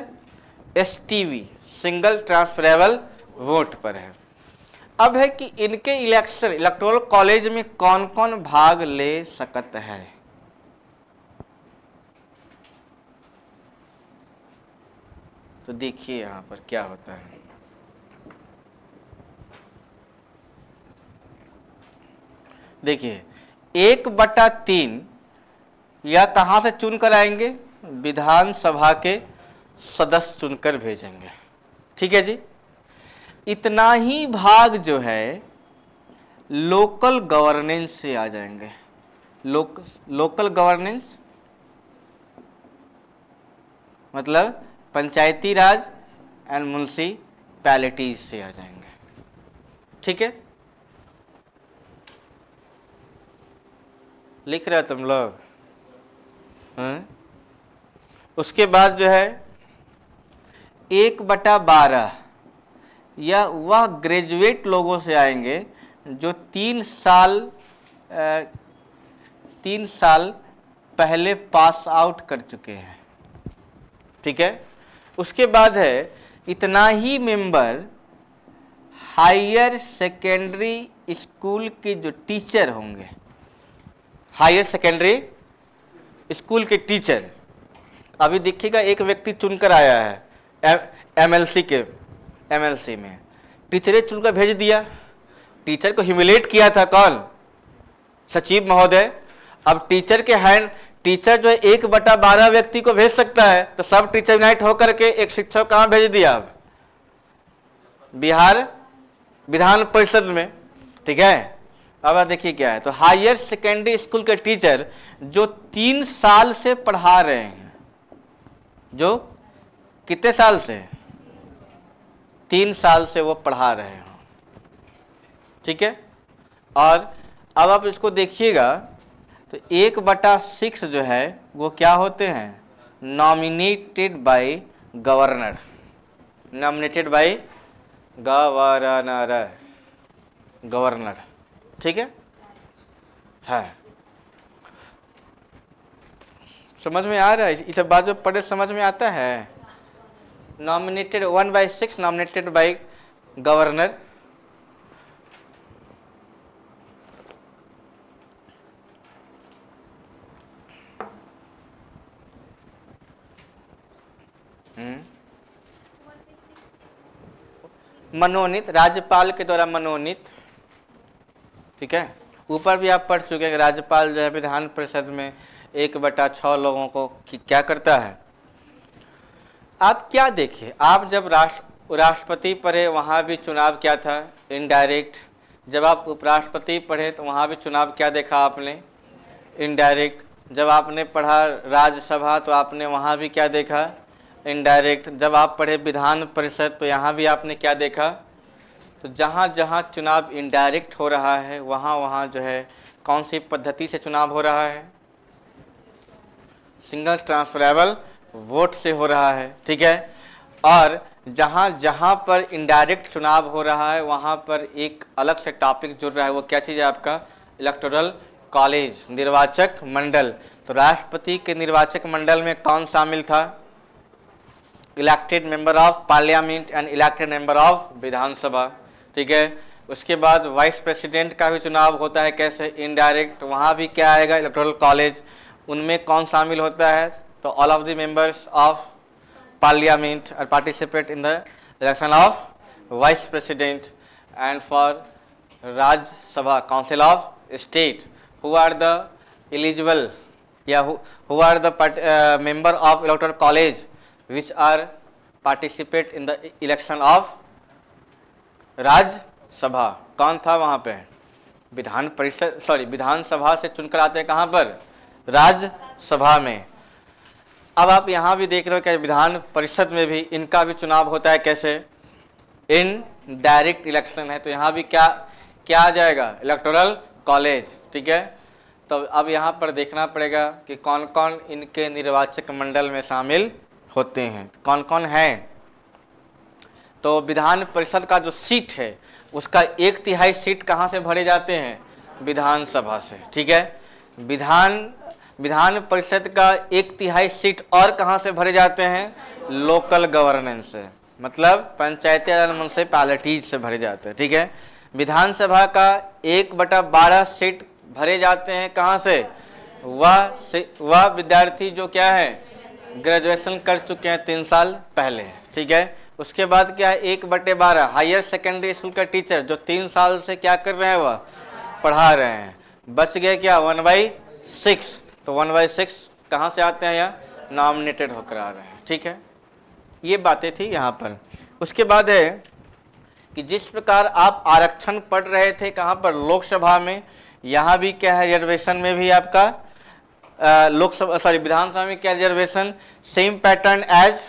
Speaker 1: STV, सिंगल ट्रांसफरेबल वोट पर है। अब है कि इनके इलेक्शन इलेक्टोरल कॉलेज में कौन कौन भाग ले सकता है, तो देखिए यहां पर क्या होता है। देखिए 1/3 या कहां से चुनकर आएंगे, विधानसभा के सदस्य चुनकर भेजेंगे, ठीक है जी। इतना ही भाग जो है लोकल गवर्नेंस से आ जाएंगे, लोकल गवर्नेंस मतलब पंचायती राज एंड म्युनिसिपैलिटीज से आ जाएंगे, ठीक है। लिख रहे हो तुम लोग, उसके बाद जो है 1/12 या वह ग्रेजुएट लोगों से आएंगे जो 3 साल पहले पास आउट कर चुके हैं, ठीक है। उसके बाद है इतना ही मेंबर हायर सेकेंडरी स्कूल के जो टीचर होंगे, हायर सेकेंडरी स्कूल के टीचर। अभी देखिएगा एक व्यक्ति चुनकर आया है MLC में, टीचरे चुनकर भेज दिया, टीचर को ह्यूमिलेट किया था कौन, सचिव महोदय। अब टीचर के हैंड, टीचर जो है 1/12 व्यक्ति को भेज सकता है, तो सब टीचर यूनाइट होकर के एक शिक्षक कहाँ भेज दिया, अब बिहार विधान परिषद में, ठीक है। अब देखिए क्या है, तो हायर सेकेंडरी स्कूल के टीचर जो 3 साल से पढ़ा रहे हैं, जो कितने साल से, 3 साल से वो पढ़ा रहे हो, ठीक है। और अब आप इसको देखिएगा तो 1/6 जो है वो क्या होते हैं, nominated by governor, nominated by governor, ठीक है। समझ में आ रहा है, इस बात जो पढ़े समझ में आता है। नॉमिनेटेड 1/6 नॉमिनेटेड बाय गवर्नर, मनोनीत, राज्यपाल के द्वारा मनोनीत, ठीक है। ऊपर भी आप पढ़ चुके हैं राज्यपाल जो है विधान परिषद में 1/6 लोगों को क्या करता है। आप क्या देखे, आप जब राष्ट्रपति पढ़े वहाँ भी चुनाव क्या था, इनडायरेक्ट। जब आप उपराष्ट्रपति पढ़े तो वहाँ भी चुनाव क्या देखा आपने, इनडायरेक्ट। जब आपने पढ़ा राज्यसभा तो आपने वहाँ भी क्या देखा, इनडायरेक्ट। जब आप पढ़े विधान परिषद तो यहाँ भी आपने क्या देखा। तो जहाँ जहाँ चुनाव इनडायरेक्ट हो रहा है वहाँ वहाँ जो है कौन सी पद्धति से चुनाव हो रहा है, सिंगल ट्रांसफरेबल वोट से हो रहा है, ठीक है। और जहाँ जहाँ पर इनडायरेक्ट चुनाव हो रहा है वहाँ पर एक अलग से टॉपिक जुड़ रहा है, वो क्या चीज़ है आपका, इलेक्टोरल कॉलेज, निर्वाचक मंडल। तो राष्ट्रपति के निर्वाचक मंडल में कौन शामिल था, elected member of parliament and elected member of Vidhansabha, ठीक है। उसके बाद वाइस प्रेसिडेंट का भी चुनाव होता है, कैसे, इनडायरेक्ट। वहाँ भी क्या आएगा, इलेक्टोरल कॉलेज। उनमें कौन शामिल होता है, तो all of the members of parliament are participate in the election of vice president. And for Rajya Sabha council of state who are the eligible, who are the member of electoral college which are participate in the election of Rajya Sabha. कौन था वहाँ पे, विधान परिषद, विधानसभा से चुनकर आते हैं कहाँ पर, राज्यसभा में। अब आप यहाँ भी देख रहे हो कि विधान परिषद में भी इनका भी चुनाव होता है, कैसे, इन डायरेक्ट इलेक्शन है। तो यहाँ भी क्या क्या आ जाएगा, इलेक्टोरल कॉलेज, ठीक है। तो अब यहाँ पर देखना पड़ेगा कि कौन कौन इनके निर्वाचक मंडल में शामिल होते हैं, कौन कौन हैं। तो विधान परिषद का जो सीट है उसका 1/3 सीट कहाँ से भरे जाते हैं, विधानसभा से, ठीक है। विधान परिषद का 1/3 सीट और कहाँ से भरे जाते हैं, लोकल गवर्नेंस से, मतलब पंचायती राज म्युनिसिपैलिटीज से भरे जाते हैं, ठीक है। विधानसभा का 1/12 सीट भरे जाते हैं कहाँ से, वह विद्यार्थी जो क्या है, ग्रेजुएशन कर चुके हैं 3 साल पहले, ठीक है। उसके बाद क्या है, 1/12 हायर सेकेंडरी स्कूल का टीचर जो 3 साल से क्या कर रहे हैं, वह पढ़ा रहे हैं। बच गए क्या, 1/6। तो 1/6 कहाँ से आते हैं, यहाँ नॉमिनेटेड होकर आ रहे हैं, ठीक है। ये बातें थी यहाँ पर। उसके बाद है कि जिस प्रकार आप आरक्षण पढ़ रहे थे कहाँ पर, लोकसभा में, यहाँ भी क्या है, रिजर्वेशन में भी आपका लोकसभा विधानसभा में क्या रिजर्वेशन, सेम पैटर्न एज